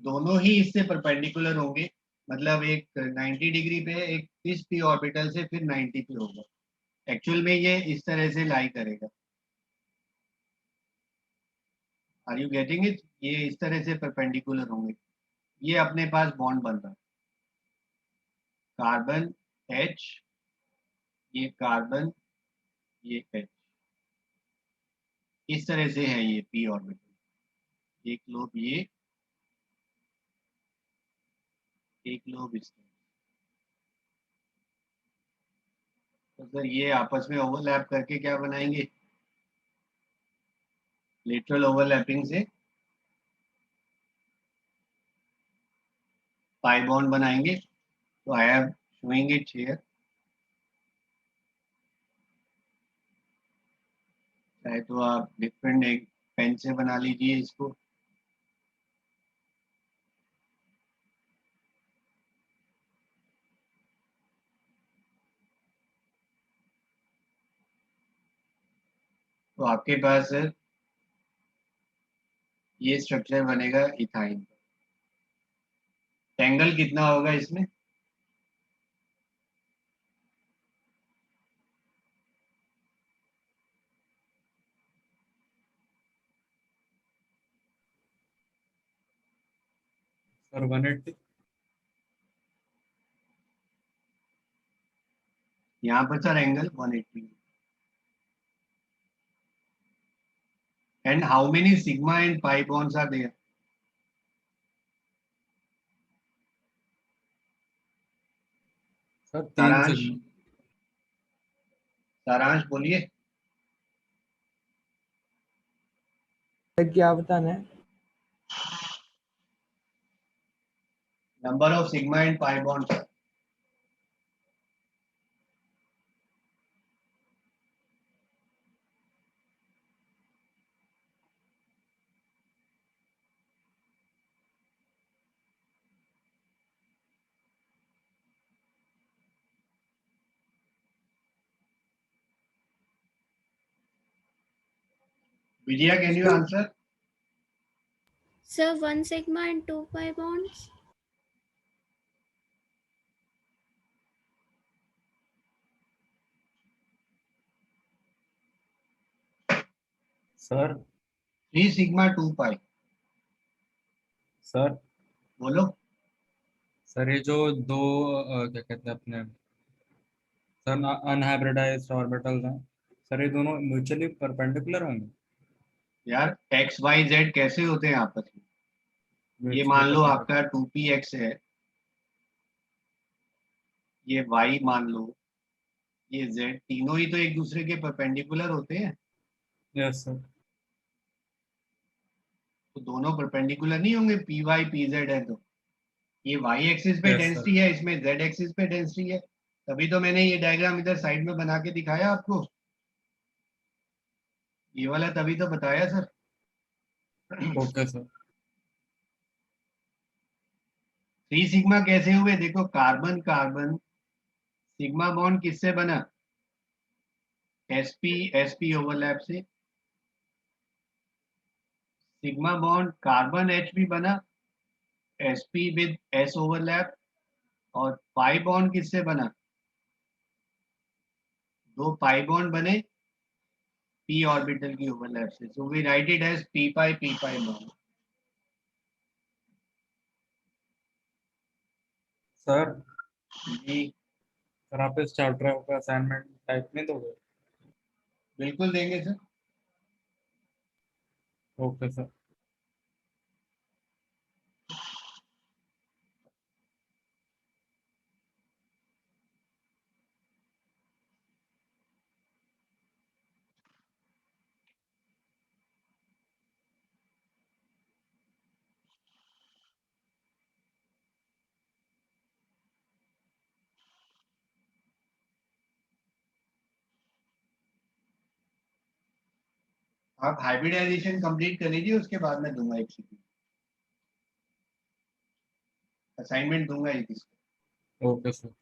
दोनों ही इससे परपेंडिकुलर होंगे. मतलब एक 90 डिग्री पे, एक इस p ऑर्बिटल से फिर 90 पे होगा. एक्चुअल में ये इस तरह से लाई करेगा. Are you getting it? ये इस तरह से परपेंडिकुलर होंगे. ये अपने पास बॉन्ड बन रहा है, कार्बन H, ये कार्बन, ये H. इस तरह से है ये p ऑर्बिटल. एक लोब ये एक लोब इसका। तो सर ये आपस में ओवरलैप करके क्या बनाएंगे? लेटरल ओवरलैपिंग से पाई बॉन्ड बनाएंगे। तो I have showing it here. चाहे तो आप डिफरेंट एक पेन से बना लीजिए इसको। तो आपके पास सर ये स्ट्रक्चर बनेगा इथाइन। एंगल कितना होगा इसमें? सर 180। यहाँ पर sir angle 180। And how many sigma and pi bonds are there? Sir 3 सारांश सिग्मा। सारांश बोलिए। क्या बताना है? Number of sigma and pi bonds. Vijaya, can you answer? Sir, 1 sigma and 2 pi bonds. Sir 3 sigma 2 pi. Sir बोलो। Sir ये जो दो क्या कहते हैं अपने सर अनहाइब्रिडाइज्ड ऑर्बिटल्स हैं, सर ये दोनों म्यूचुअली परपेंडिकुलर होंगे। यार एक्स वाई जेड कैसे होते हैं आपस में? ये म्यूचुअली मान लो परपेंडिकुलर। आपका 2px है, ये y मान लो, ये z, तीनों ही तो एक दूसरे के परपेंडिकुलर होते हैं। Yes sir. तो दोनों परपेंडिकुलर नहीं होंगे? पी वाई पी जेड है तो ये y एक्सिस पे यस सर। डेंसिटी है, इसमें z एक्सिस पे डेंसिटी है। तभी तो मैंने ये डायग्राम इधर साइड में बना के दिखाया आपको। ये वाला तभी तो बताया सर। Okay sir. 3 सिग्मा कैसे हुए? देखो, कार्बन कार्बन सिग्मा बॉन्ड किससे बना? sp sp ओवरलैप से। सिग्मा बॉन्ड कार्बन H भी बना, sp विद s ओवरलैप। और पाई बॉन्ड किससे बना? दो पाई बॉन्ड बने p ऑर्बिटल की ओवरलैप से। So we write it as p pi bond. Sir ji sir आप इस चैप्टर का असाइनमेंट टाइप में दोगे? बिल्कुल देंगे सर। Okay sir. आप हाइब्रिडाइजेशन कंप्लीट कर लीजिए, उसके बाद में दूंगा एक असाइनमेंट दूंगा एक इसका। Okay sir.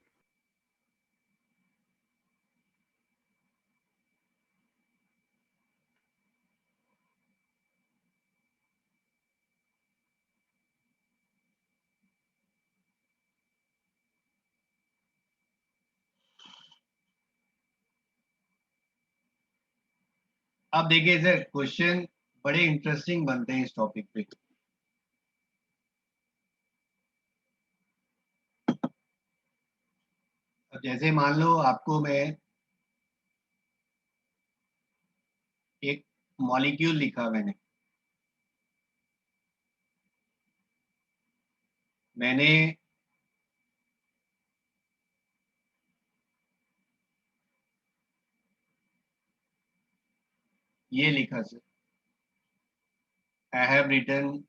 अब देखिए सर, क्वेश्चन बड़े इंटरेस्टिंग बनते हैं इस टॉपिक पे। अब जैसे मान लो आपको मैं एक मॉलिक्यूल लिखा, मैंने ये लिखा सर, आई हैव रिटन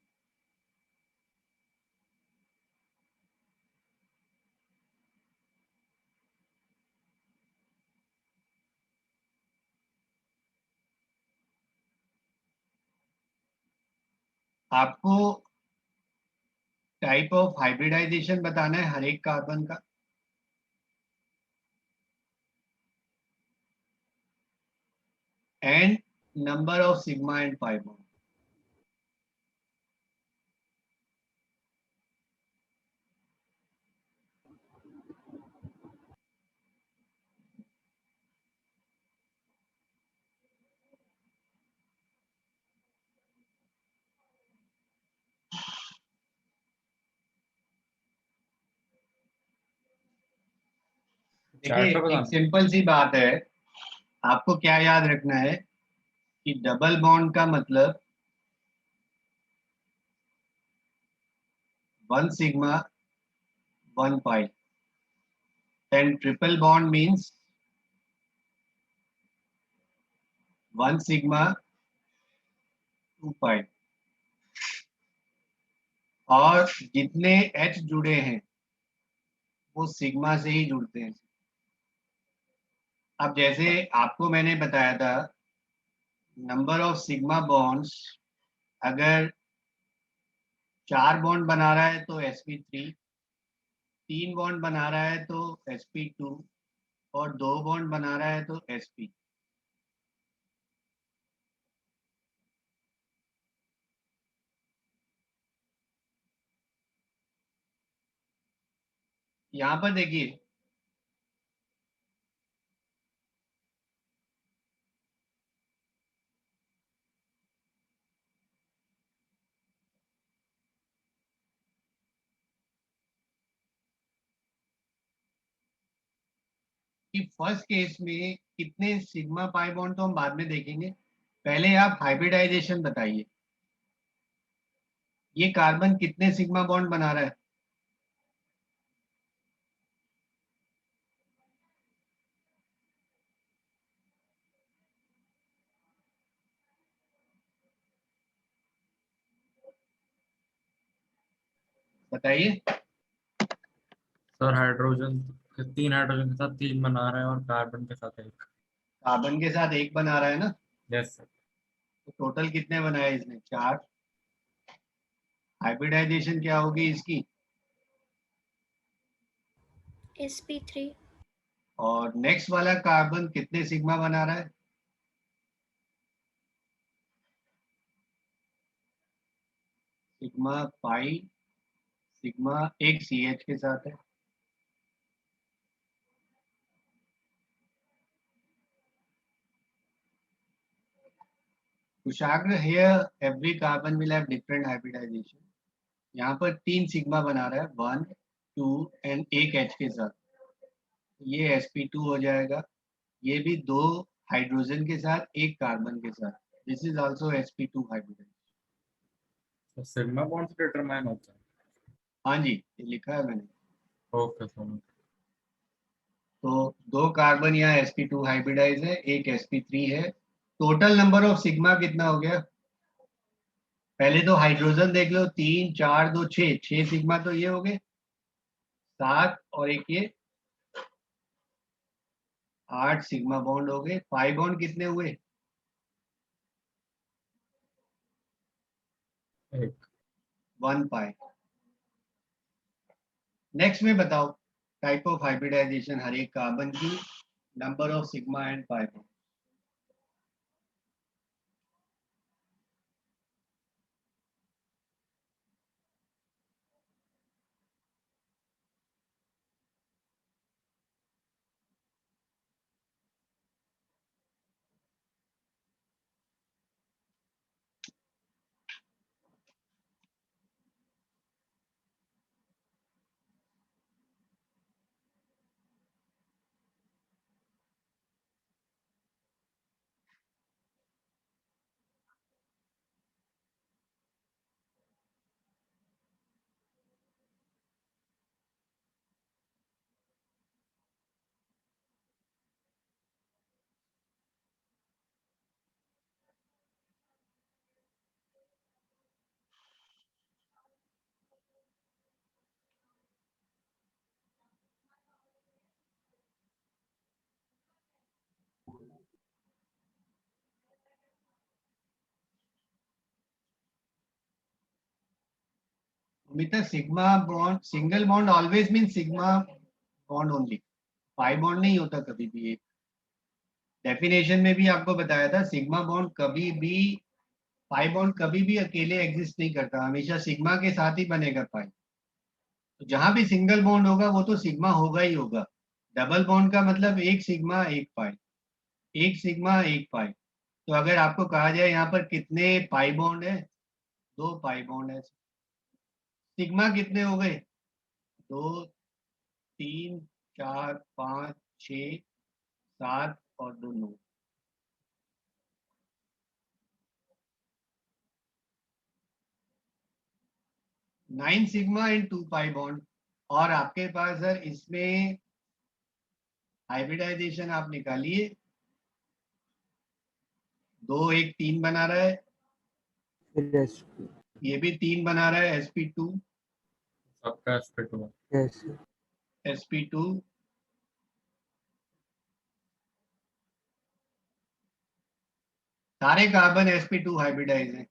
आपको टाइप ऑफ हाइब्रिडाइजेशन बताना है हर एक कार्बन का। And number of sigma and pi bond. देखिए चार्टर एक बताना। सिंपल सी बात है, आपको क्या याद रखना है कि डबल बॉन्ड का मतलब 1 सिग्मा 1 पाई, then triple bond means 1 sigma 2 पाई, और जितने H जुड़े हैं वो सिग्मा से ही जुड़ते हैं। अब जैसे आपको मैंने बताया था, नंबर ऑफ सिग्मा बॉन्ड्स अगर 4 बॉन्ड बना रहा है तो sp3, 3 बॉन्ड बना रहा है तो sp2, और 2 बॉन्ड बना रहा है तो sp। यहाँ पर देखिए कि फर्स्ट केस में कितने सिग्मा पाई बॉन्ड तो हम बाद में देखेंगे, पहले आप हाइब्रिडाइजेशन बताइए। ये कार्बन कितने सिग्मा बॉन्ड बना रहा है? बताइए। सर हाइड्रोजन, 3 हाइड्रोजन के साथ 3 बना रहे हैं और कार्बन के साथ 1। कार्बन के साथ 1 बना रहा है ना, यस सर। तो टोटल कितने बनाए इसने? 4। हाइब्रिडाइजेशन क्या होगी इसकी? sp3। और नेक्स्ट वाला कार्बन कितने सिग्मा बना रहा है? सिग्मा पाई, सिग्मा एक CH के साथ है। कुशाग्र here every carbon will have different hybridization। यहाँ पर 3 सिग्मा बना रहा है, 1 2 एंड एक H के साथ, ये sp2 हो जाएगा। ये भी 2 हाइड्रोजन के साथ, एक कार्बन के साथ, this is also sp2 hybridisation. तो सिग्मा बॉन्ड से डिटरमाइन होता है। हाँ जी, ये लिखा है मैंने। Okay sir. तो 2 कार्बन यहाँ sp2 हाइब्रिडाइज है, एक sp3 है। टोटल नंबर ऑफ सिग्मा कितना हो गया? पहले तो हाइड्रोजन देख लो, 3 4 2 6, 6 सिग्मा तो ये हो गए, 7 और एक ये 8 सिग्मा बॉन्ड हो गए। पाई बॉन्ड कितने हुए? 1। 1 पाई। नेक्स्ट में बताओ टाइप ऑफ हाइब्रिडाइजेशन हर एक कार्बन की, number of sigma and pi bond. Mita, sigma bond, single bond always means sigma bond only. Pi bond नहीं होता कभी भी. एक डेफिनेशन में भी आपको बताया था, सिग्मा बॉन्ड कभी भी, पाई बॉन्ड कभी भी अकेले एग्जिस्ट नहीं करता, हमेशा सिग्मा के साथ ही बनेगा पाई. तो जहां भी सिंगल बॉन्ड होगा वो तो सिग्मा होगा ही होगा. डबल बॉन्ड का मतलब एक सिग्मा एक पाई, एक सिग्मा एक पाई. तो अगर आपको कहा जाए यहाँ पर कितने पाई बॉन्ड है, 2 पाई बॉन्ड है. सिग्मा कितने हो गए, 2 3 4 5 6 7 और 2 9. 9 सिग्मा एंड 2 पाई बॉन्ड. और आपके पास सर इसमें हाइब्रिडाइजेशन आप निकालिए, 2 1 3 बना रहा है, फिर sp. ये भी 3 बना रहा है, sp2 सबका sp2 Yes sir. sp2 सारे कार्बन sp2 हाइब्रिडाइज हैं.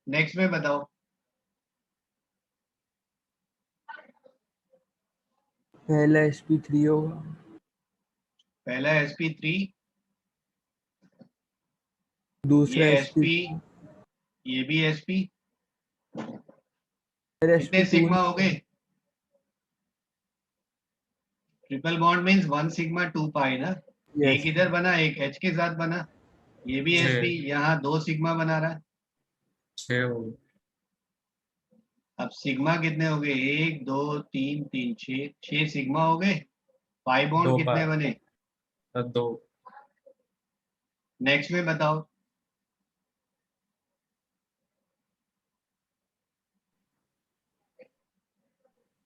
नेक्स्ट में बताओ. पहला sp3 होगा. पहला sp3, दूसरा ये sp. sp, ये भी sp. फिर कितने sp2 सिग्मा हो गए, ट्रिपल बॉन्ड मींस 1 सिग्मा 2 पाई ना. Yes. एक इधर बना, एक H के साथ बना, ये भी छः. sp, यहाँ 2 सिग्मा बना रहा है. 6 हो गए. अब सिग्मा कितने हो गए, 1 2 3 3 6 सिग्मा हो गए. पाई बॉन्ड 2 कितने पाई बने, तो 2. नेक्स्ट में बताओ.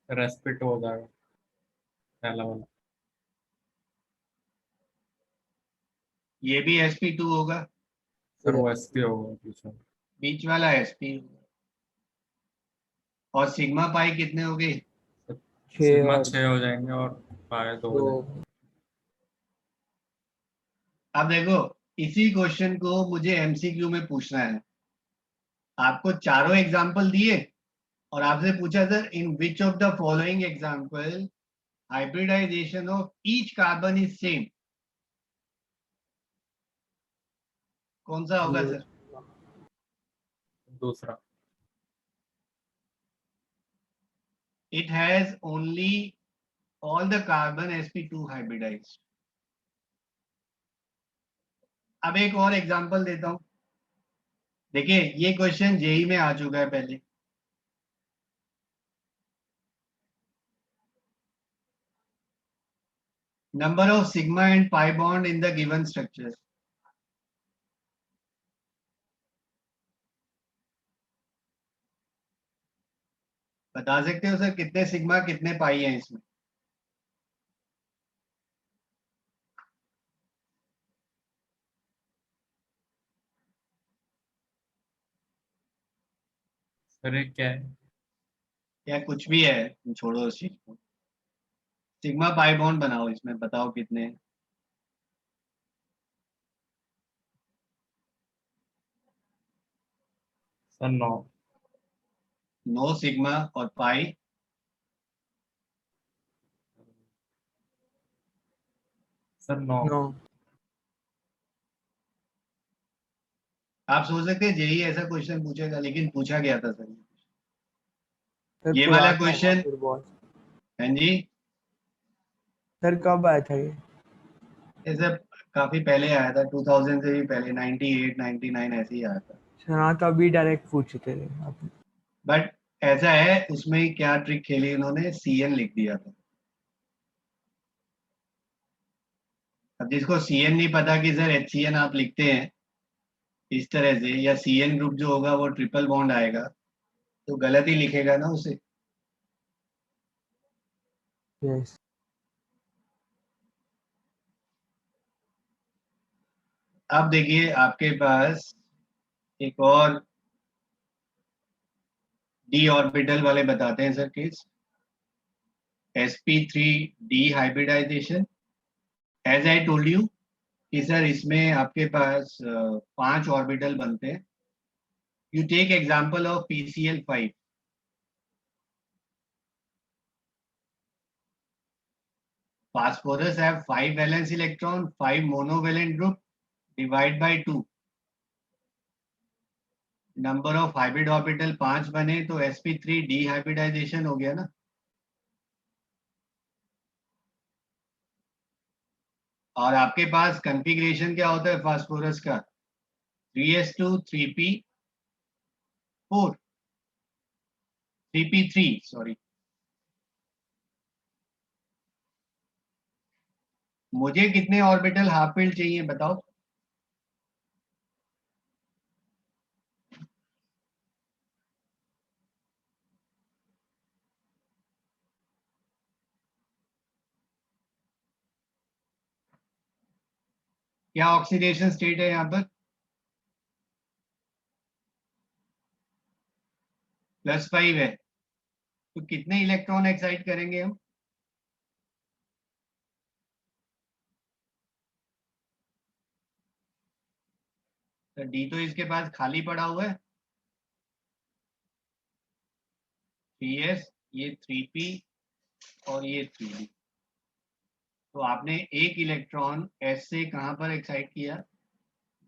फिर sp2 हो जाएगा पहला वाला. ये भी sp2 होगा, सर वो sp होगा पीछे. बीच वाला sp. और सिग्मा पाई कितने हो गए, 6 सिग्मा और 6 हो जाएंगे और पाई 2 हो 2. जाएंगे. अब देखो इसी क्वेश्चन को मुझे एमसीक्यू में पूछना है. आपको चारों एग्जांपल दिए और आपसे पूछा sir in which of the following example hybridisation of each carbon is same. कौन सा होगा सर, दूसरा. it has only all the carbon sp2 hybridized. अब एक और एग्जांपल देता हूं. देखिए ये क्वेश्चन जेई में आ चुका है पहले. Number of sigma and pi bond in the given structure. बता सकते हो सर कितने सिग्मा कितने पाई हैं इसमें. सर ये क्या है. या कुछ भी है, तुम छोड़ो उस चीज को. सिग्मा पाई बॉन्ड बनाओ इसमें, बताओ कितने हैं? सर 9. 9 सिग्मा और पाई सर 9. 9. आप सोच सकते हैं जेई ऐसा क्वेश्चन पूछेगा, लेकिन पूछा गया था सर. सर ये वाला पुराना क्वेश्चन, है फिर बहुत. हाँ जी, सर कब आया था ये? ऐसे काफी पहले आया था, 2000 से भी पहले, 98 99 ऐसे ही आया था. सर हाँ तो अभी डायरेक्ट पूछे थे आपने. बट ऐसा है उसमें क्या ट्रिक खेली उन्होंने, सीएन लिख दिया था. अब जिसको सीएन नहीं पता कि सर एचसीएन आप लिखते हैं इस तरह से, या सीएन ग्रुप जो होगा वो ट्रिपल बॉन्ड आएगा, तो गलत ही लिखेगा ना उसे. Yes. अब देखिए आपके पास एक और डी ऑर्बिटल वाले बताते हैं sir case. sp3d hybridisation. As I told you कि सर इसमें आपके पास 5 ऑर्बिटल बनते हैं. You take example of PCl5. Phosphorus have 5 valence electron, 5 monovalent group, divide by 2. Number of hybrid orbital 5 बने तो sp3 डिहाइब्रिडाइजेशन हो गया ना. और आपके पास कॉन्फ़िगरेशन क्या होता है फास्फोरस का? 3s2 3p4 3p3 sorry. मुझे कितने ऑर्बिटल हाफ फील्ड चाहिए बताओ? क्या ऑक्सीडेशन स्टेट है यहाँ पर? +5 है. तो कितने इलेक्ट्रॉन एक्साइट करेंगे हम? तो डी तो इसके पास खाली पड़ा हुआ है. 3s, ये 3p और ये 3d. तो आपने एक इलेक्ट्रॉन s से कहां पर एक्साइट किया?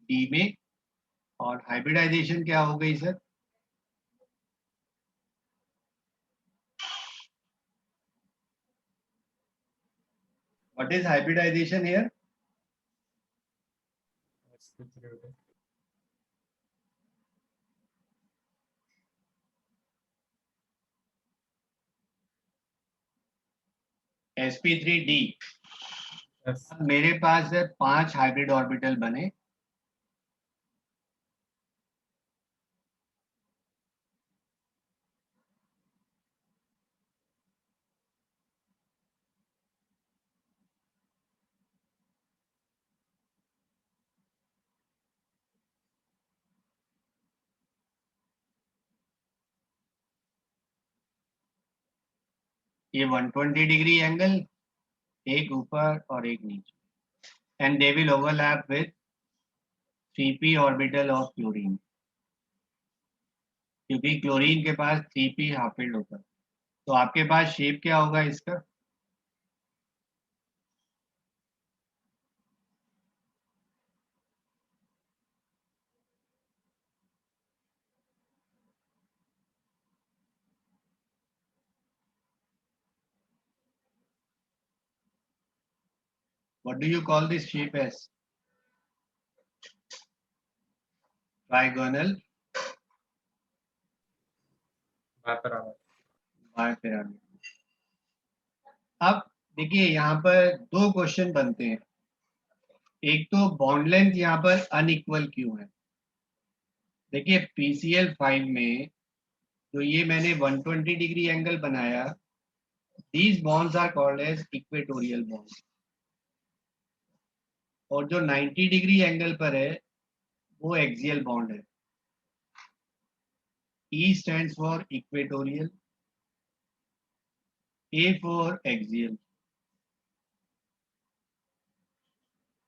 d में. और हाइब्रिडाइजेशन क्या हो गई sir? What is hybridisation here? sp3d. Yes. अब मेरे पास 5 हाइब्रिड ऑर्बिटल बने. ये 120 डिग्री एंगल, एक ऊपर और एक नीचे. And they will overlap with 3p orbital of chlorine, क्योंकि क्लोरीन के पास 3p हाफ फील्ड होता है. तो आपके पास शेप क्या होगा इसका? What do you call this shape as? Trigonal Bipyramid. बायपिरामिड. अब देखिए यहाँ पर दो क्वेश्चन बनते हैं. एक तो बॉन्ड लेंथ यहाँ पर अनइक्वल क्यों है? देखिए PCl5 में जो ये मैंने 120 डिग्री एंगल बनाया, these bonds are called as equatorial bonds. और जो 90 डिग्री एंगल पर है वो एक्सियल बॉन्ड है. E stands for equatorial, A for axial.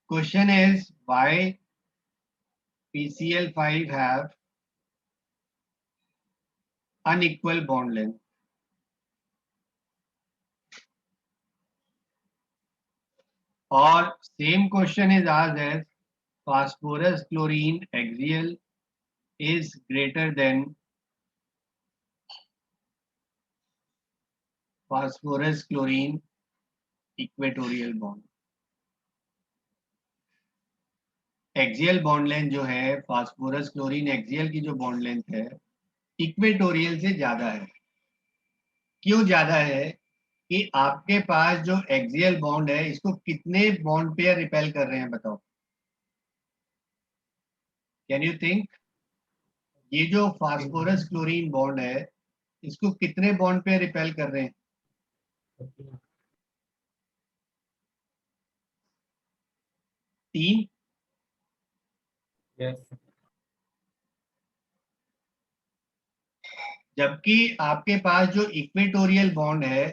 Question is why PCl5 have unequal bond length? Or same question is asked as phosphorus chlorine axial is greater than phosphorus chlorine equatorial bond. Axial bond length जो है phosphorus chlorine axial की जो bond length है equatorial से ज्यादा है. क्यों ज्यादा है? कि आपके पास जो एक्सियल बॉन्ड है इसको कितने बॉन्ड पेयर रिपेल कर रहे हैं बताओ? Can you think? ये जो फास्फोरस क्लोरीन बॉन्ड है इसको कितने बॉन्ड पेयर रिपेल कर रहे हैं? 3. Yes. जबकि आपके पास जो इक्वेटोरियल बॉन्ड है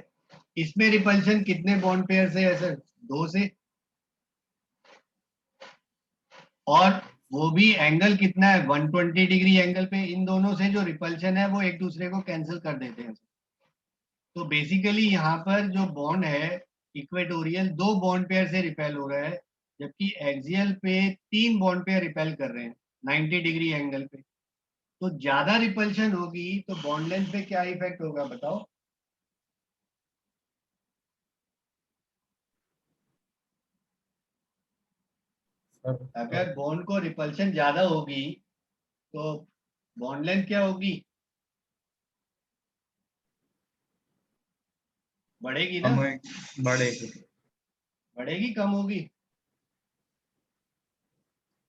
इसमें रिपल्शन कितने बॉन्ड पेयर से है सर? 2 से. और वो भी एंगल कितना है, 120 डिग्री एंगल पे इन दोनों से जो रिपल्शन है वो एक दूसरे को कैंसिल कर देते हैं। तो बेसिकली यहाँ पर जो बॉन्ड है इक्वेटोरियल 2 बॉन्ड पेयर से रिपेल हो रहा है, जबकि एक्सियल पे 3 बॉन्ड पेयर रिपेल कर रहे हैं 90 डिग्री एंगल पे। तो ज्यादा रिपल्शन होगी तो बॉन्ड लेंथ पे क्या इफेक्ट होगा बताओ? सर अगर बॉन्ड को रिपल्शन ज्यादा होगी तो बॉन्ड लेंथ क्या होगी? बढ़ेगी ना? बढ़ेगी। बढ़ेगी कम होगी?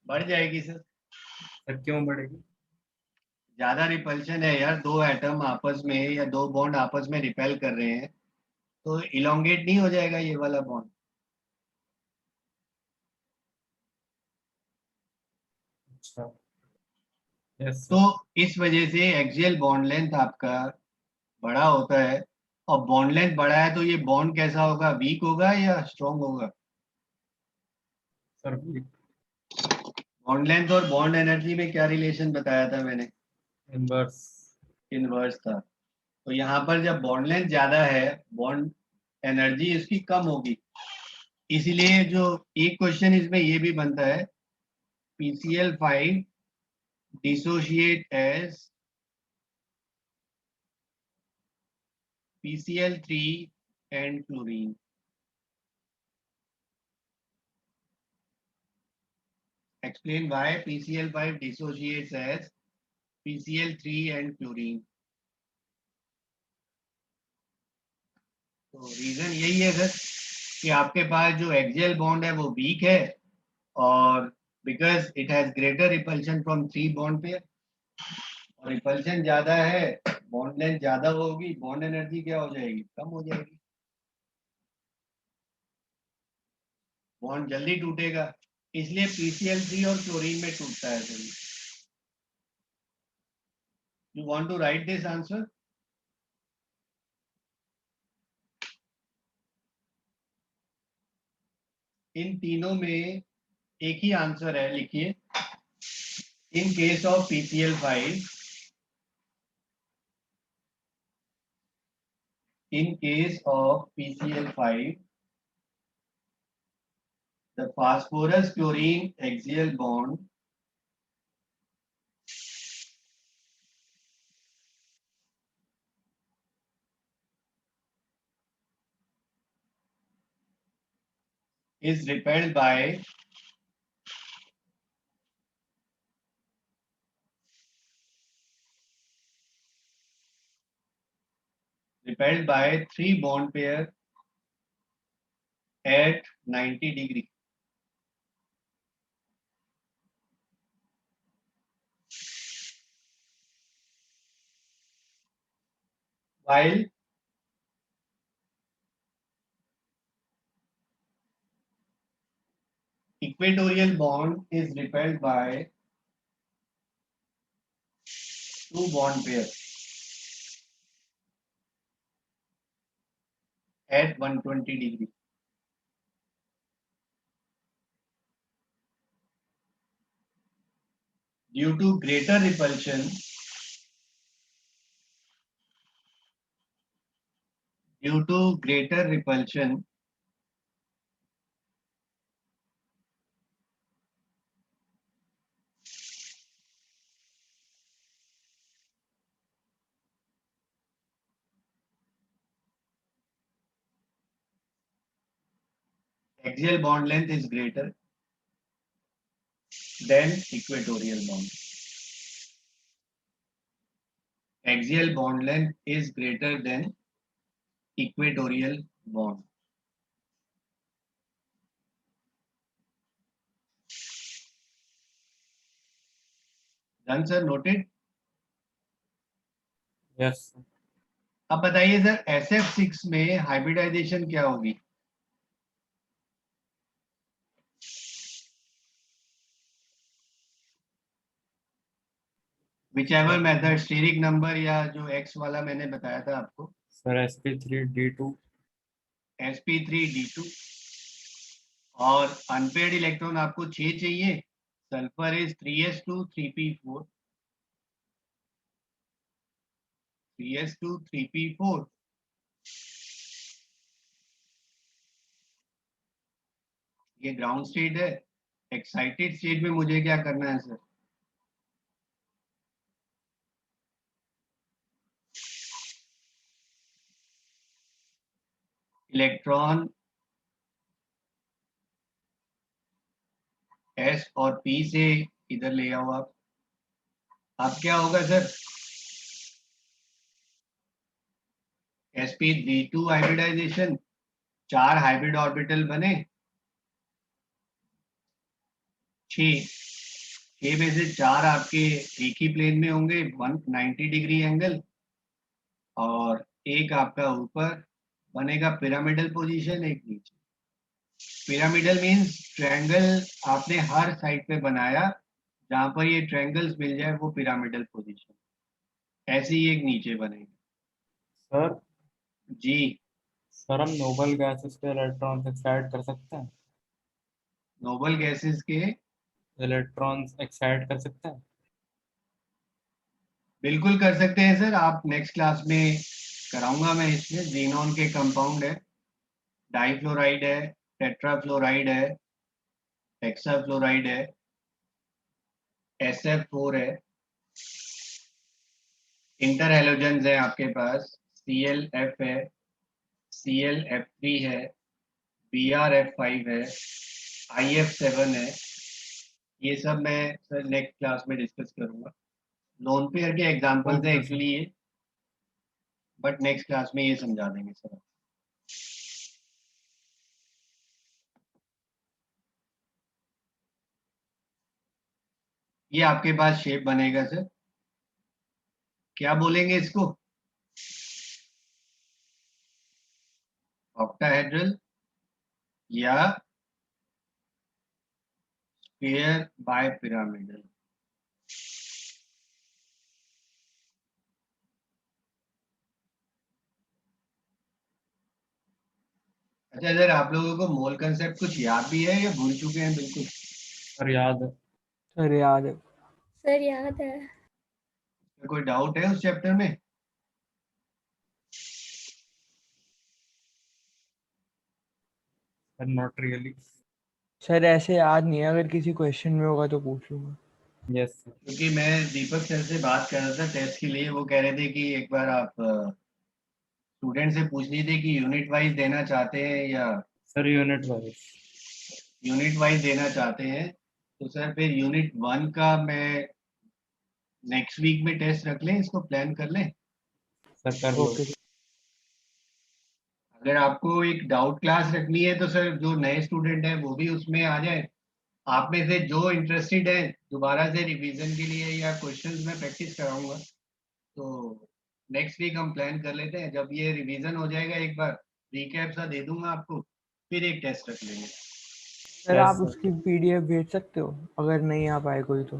बढ़ जाएगी सर। सर क्यों बढ़ेगी? ज्यादा रिपल्शन है यार, 2 एटम आपस में या 2 बॉन्ड आपस में रिपेल कर रहे हैं, तो इलोंगेट नहीं हो जाएगा ये वाला बॉन्ड? अच्छा, यस तो सर। इस वजह से एक्सियल बॉन्ड लेंथ आपका बड़ा होता है। और बॉन्ड लेंथ बड़ा है तो ये बॉन्ड कैसा होगा, वीक होगा या स्ट्रॉन्ग होगा? सर बॉन्ड लेंथ और बॉन्ड एनर्जी में क्या रिलेशन बताया था मैंने? इनवर्स। इनवर्स था। तो यहाँ पर जब बॉन्ड लेंथ ज्यादा है, बॉन्ड एनर्जी इसकी कम होगी। इसीलिए जो एक क्वेश्चन इसमें ये भी बनता है, PCl5 dissociate as PCl3 and chlorine. Explain why PCl5 dissociates as PCl3 and chlorine. तो रीजन यही है सर कि आपके पास जो एक्सियल बॉन्ड है वो वीक है, और because it has greater repulsion from 3 bond pair, और रिपल्शन ज्यादा है, बॉन्ड लेंथ ज्यादा होगी, बॉन्ड एनर्जी क्या हो जाएगी, कम हो जाएगी, बॉन्ड जल्दी टूटेगा। इसलिए PCl3 और क्लोरीन में टूटता है sir. You want to write this answer? इन तीनों में एक ही आंसर है, लिखिए। In case of PCl5, in case of PCl5, the phosphorus chlorine axial bond is repelled by repelled by 3 bond pair at 90 degree. While equatorial bond is repelled by 2 bond pair at 120 degree. Due to greater repulsion, axial bond length is greater than equatorial bond. Axial bond length is greater than equatorial bond. Done sir, noted? Yes. अब बताइए sir, SF6 में hybridisation क्या होगी? Whichever method, steric number या जो X वाला मैंने बताया था आपको, सर sp3d2। sp3d2, और अनपेयर्ड इलेक्ट्रॉन आपको 6 चाहिए, sulfur is 3s2 3p4. 3s2 3p4. ये ग्राउंड स्टेट है. एक्साइटेड स्टेट में मुझे क्या करना है सर? इलेक्ट्रॉन S और P से इधर ले आओ आप. अब क्या होगा sir? sp3 hybridisation, 4 hybrid orbital बने, 6 में से 4 आपके एक ही प्लेन में होंगे, 190 डिग्री एंगल, और एक आपका ऊपर बनेगा पिरामिडल पोजीशन, एक नीचे. पिरामिडल मींस ट्रायंगल आपने हर साइड पे बनाया, जहां पर ये ट्रायंगल्स मिल जाए वो पिरामिडल पोजीशन. ऐसे ही एक नीचे बनेगा. सर जी सर हम नोबल गैसेस के इलेक्ट्रॉन्स एक्साइट कर सकते हैं? नोबल गैसेस के इलेक्ट्रॉन्स एक्साइट कर सकते हैं? बिल्कुल कर सकते हैं सर. आप नेक्स्ट क्लास में कराऊंगा मैं. इसमें जीनॉन के कंपाउंड है, डाइफ्लोराइड है, टेट्राफ्लोराइड है, हेक्साफ्लोराइड है, SF4 है, इंटर हैलोजेंस है आपके पास, ClF है, ClF3 है, BrF5 है, IF7 है. ये सब मैं सर नेक्स्ट क्लास में डिस्कस करूंगा. लोन पेयर के एग्जांपल्स है Okay, एक्चुअली ये, बट नेक्स्ट क्लास में ये समझा देंगे सर. ये आपके पास शेप बनेगा सर. क्या बोलेंगे इसको? ऑक्टाहेड्रल या स्फीयर बाय पिरामिडल. अच्छा सर, आप लोगों को मोल कंसेप्ट कुछ याद भी है या भूल चुके हैं बिल्कुल? सर याद है. सर याद है. सर याद है. कोई डाउट है उस चैप्टर में? Sir not really. सर ऐसे याद नहीं है, अगर किसी क्वेश्चन में होगा तो पूछ लूंगा. Yes sir. क्योंकि मैं दीपक सर से बात कर रहा था टेस्ट के लिए, वो कह रहे थे कि एक बार आप स्टूडेंट से पूछ लीजिए कि यूनिट वाइज देना चाहते हैं या sir unit wise. Unit wise देना चाहते हैं. तो सर फिर यूनिट 1 का मैं नेक्स्ट वीक में टेस्ट रख लें, इसको प्लान कर लें. सर कर लो. ओके. अगर आपको एक डाउट क्लास रखनी है तो सर जो नए स्टूडेंट हैं वो भी उसमें आ जाए. आप में से जो इंटरेस्टेड है दोबारा से रिवीजन के लिए या क्वेश्चंस में प्रैक्टिस कराऊंगा, तो नेक्स्ट वीक हम प्लान कर लेते हैं. जब ये रिवीजन हो जाएगा, एक बार रिकैप सा दे दूंगा आपको, फिर एक टेस्ट रख लेंगे. सर Yes, आप sir. उसकी PDF भेज सकते हो अगर नहीं आ पाए कोई तो.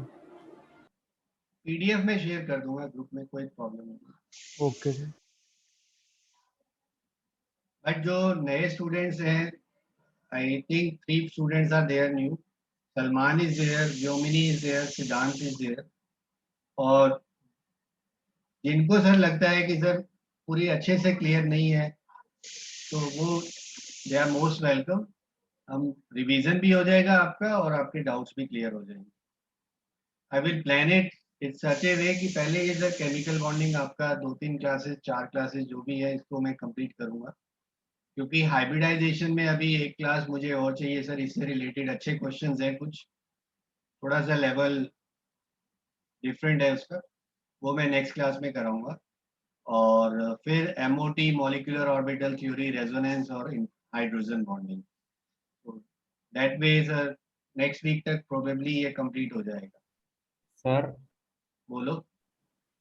PDF में शेयर कर दूंगा ग्रुप में, कोई प्रॉब्लम नहीं. Okay sir. बट जो नए स्टूडेंट्स हैं, I think 3 students are there new. Salman is there, Vyomini is there, Siddhant is there. और जिनको सर लगता है कि सर पूरी अच्छे से क्लियर नहीं है, तो वो दे आर मोस्ट वेलकम. हम रिवीजन भी हो जाएगा आपका और आपके डाउट्स भी क्लियर हो जाएंगे. I will plan it it's such a way कि पहले ये सर केमिकल बॉन्डिंग आपका 2-3 क्लासेस 4 क्लासेस जो भी है इसको मैं कंप्लीट करूंगा, क्योंकि हाइब्रिडाइजेशन में अभी एक क्लास मुझे और चाहिए सर. इससे रिलेटेड अच्छे क्वेश्चंस हैं, कुछ थोड़ा सा लेवल डिफरेंट है उसका, वो मैं नेक्स्ट क्लास में कराऊंगा. और फिर MOT molecular orbital theory, resonance और हाइड्रोजन बॉन्डिंग. तो that way sir next week तक प्रोबेबली ये कंप्लीट हो जाएगा. सर बोलो.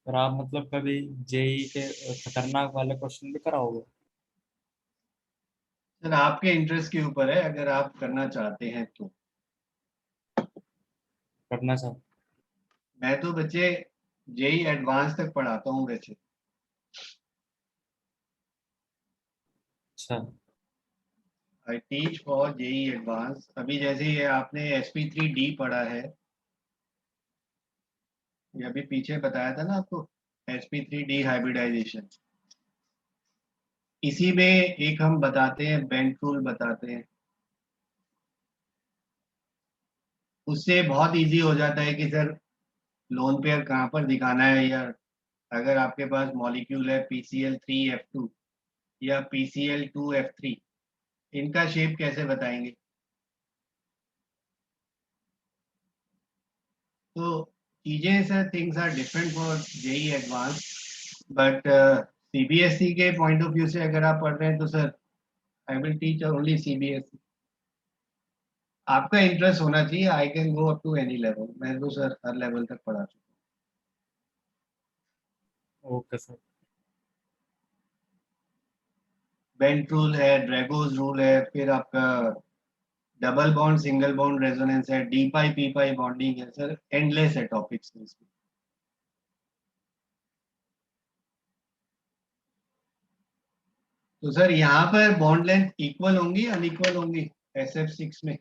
सर आप मतलब कभी जेई के खतरनाक वाले क्वेश्चन भी कराओगे? सर आपके इंटरेस्ट के ऊपर है, अगर आप करना चाहते हैं तो. करना चाहते? मैं तो बच्चे जेई एडवांस तक पढ़ाता हूँ वैसे. अच्छा. I teach for JEE advance. अभी जैसे ये आपने SP3D पढ़ा है, ये अभी पीछे बताया था ना आपको, sp3 हाइब्रिडाइजेशन। इसी में एक हम बताते हैं बेंट रूल बताते हैं, उससे बहुत इजी हो जाता है कि सर लोन पेयर कहाँ पर दिखाना है, या अगर आपके पास मॉलिक्यूल है PCl3F2 या PCl2F3, इनका शेप कैसे बताएंगे। तो चीजें sir, things are different for JEE advance, but CBSE के पॉइंट ऑफ व्यू से अगर आप पढ़ रहे हैं तो sir I will teach only CBSE. आपका इंटरेस्ट होना चाहिए, I can go up to any level, मैं तो सर हर लेवल तक पढ़ा चुका हूँ। Okay sir. बेंट रूल है, ड्रैगोज रूल है, फिर आपका double bond single bond resonance है, डी पाई पी पाई बॉन्डिंग है, सर एंडलेस है टॉपिक्स इसमें। तो सर यहाँ पर बॉन्ड लेंथ इक्वल होंगी अनइक्वल होंगी SF6 में?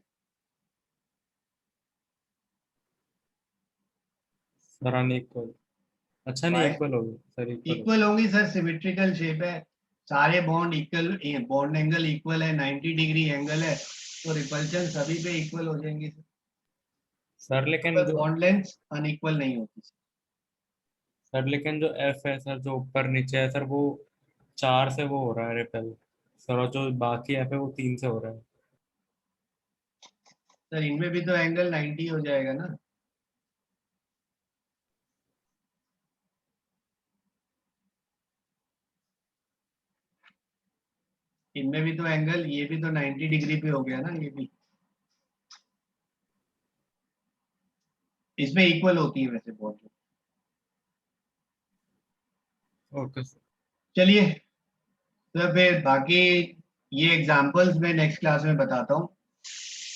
Sir unequal. अच्छा नहीं, Why? इक्वल होगी सर, इक्वल इक्वल होंगी सर, सिमेट्रिकल शेप है, सारे bond equal, bond angle equal है, 90 डिग्री एंगल है, तो रिपल्शन सभी पे इक्वल हो जाएंगी सर। लेकिन सर। जो बॉन्ड लेंथ अनइक्वल नहीं होती सर लेकिन जो एफ है सर, जो ऊपर नीचे है सर, वो 4 से वो हो रहा है रिपेल सर, और जो बाकी एफ है वो 3 से हो रहा है। सर। इनमें भी तो एंगल 90 हो जाएगा ना। इनमें भी तो एंगल, ये भी तो 90 डिग्री पे हो गया ना, ये भी इसमें इक्वल होती है वैसे बॉन्ड। Okay sir. चलिए, तो फिर बाकी ये एग्जांपल्स मैं नेक्स्ट क्लास में बताता हूँ।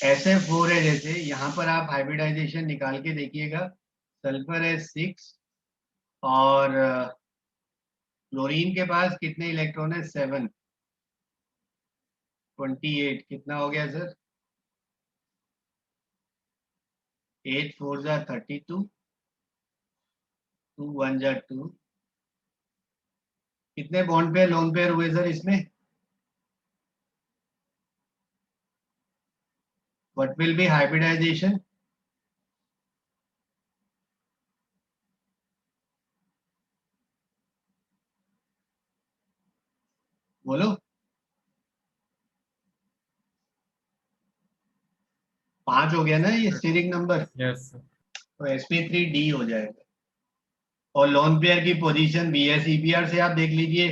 SF4 है, जैसे यहाँ पर आप हाइब्रिडाइजेशन निकाल के देखिएगा, सल्फर है 6 और क्लोरीन के पास कितने इलेक्ट्रॉन है, 7, 28, कितना हो गया सर, 8 4 जा 32, 2 1 जा 2। कितने बॉन्ड पेयर लोन पेयर हुए सर इसमें? What will be hybridisation? बोलो। 5 हो गया ना ये स्टीरिक नंबर, यस सर। तो sp3d हो जाएगा। और लोन पेयर की पोजीशन BSEPR से आप देख लीजिए,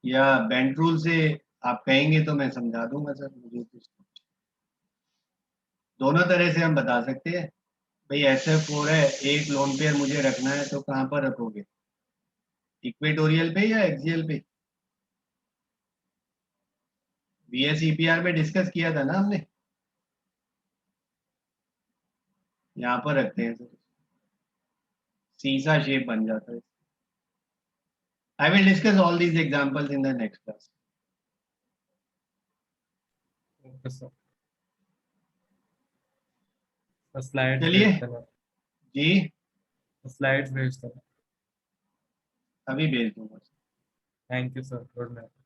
या बेंट रूल से आप कहेंगे तो मैं समझा दूंगा सर, मुझे कुछ दोनों तरह से हम बता सकते हैं। भाई SF4 है, एक लोन पेयर मुझे रखना है, तो कहाँ पर रखोगे, इक्वेटोरियल पे या एक्सियल पे? BSEPR में डिस्कस किया था ना हमने, यहाँ पर रखते हैं सर, सीसा शेप बन जाता है। I will discuss all these examples in the next class. Okay sir. Slides चलिए भेज देना। जी, स्लाइड्स भेज देना। अभी भेज दूंगा। Thank you sir, good night.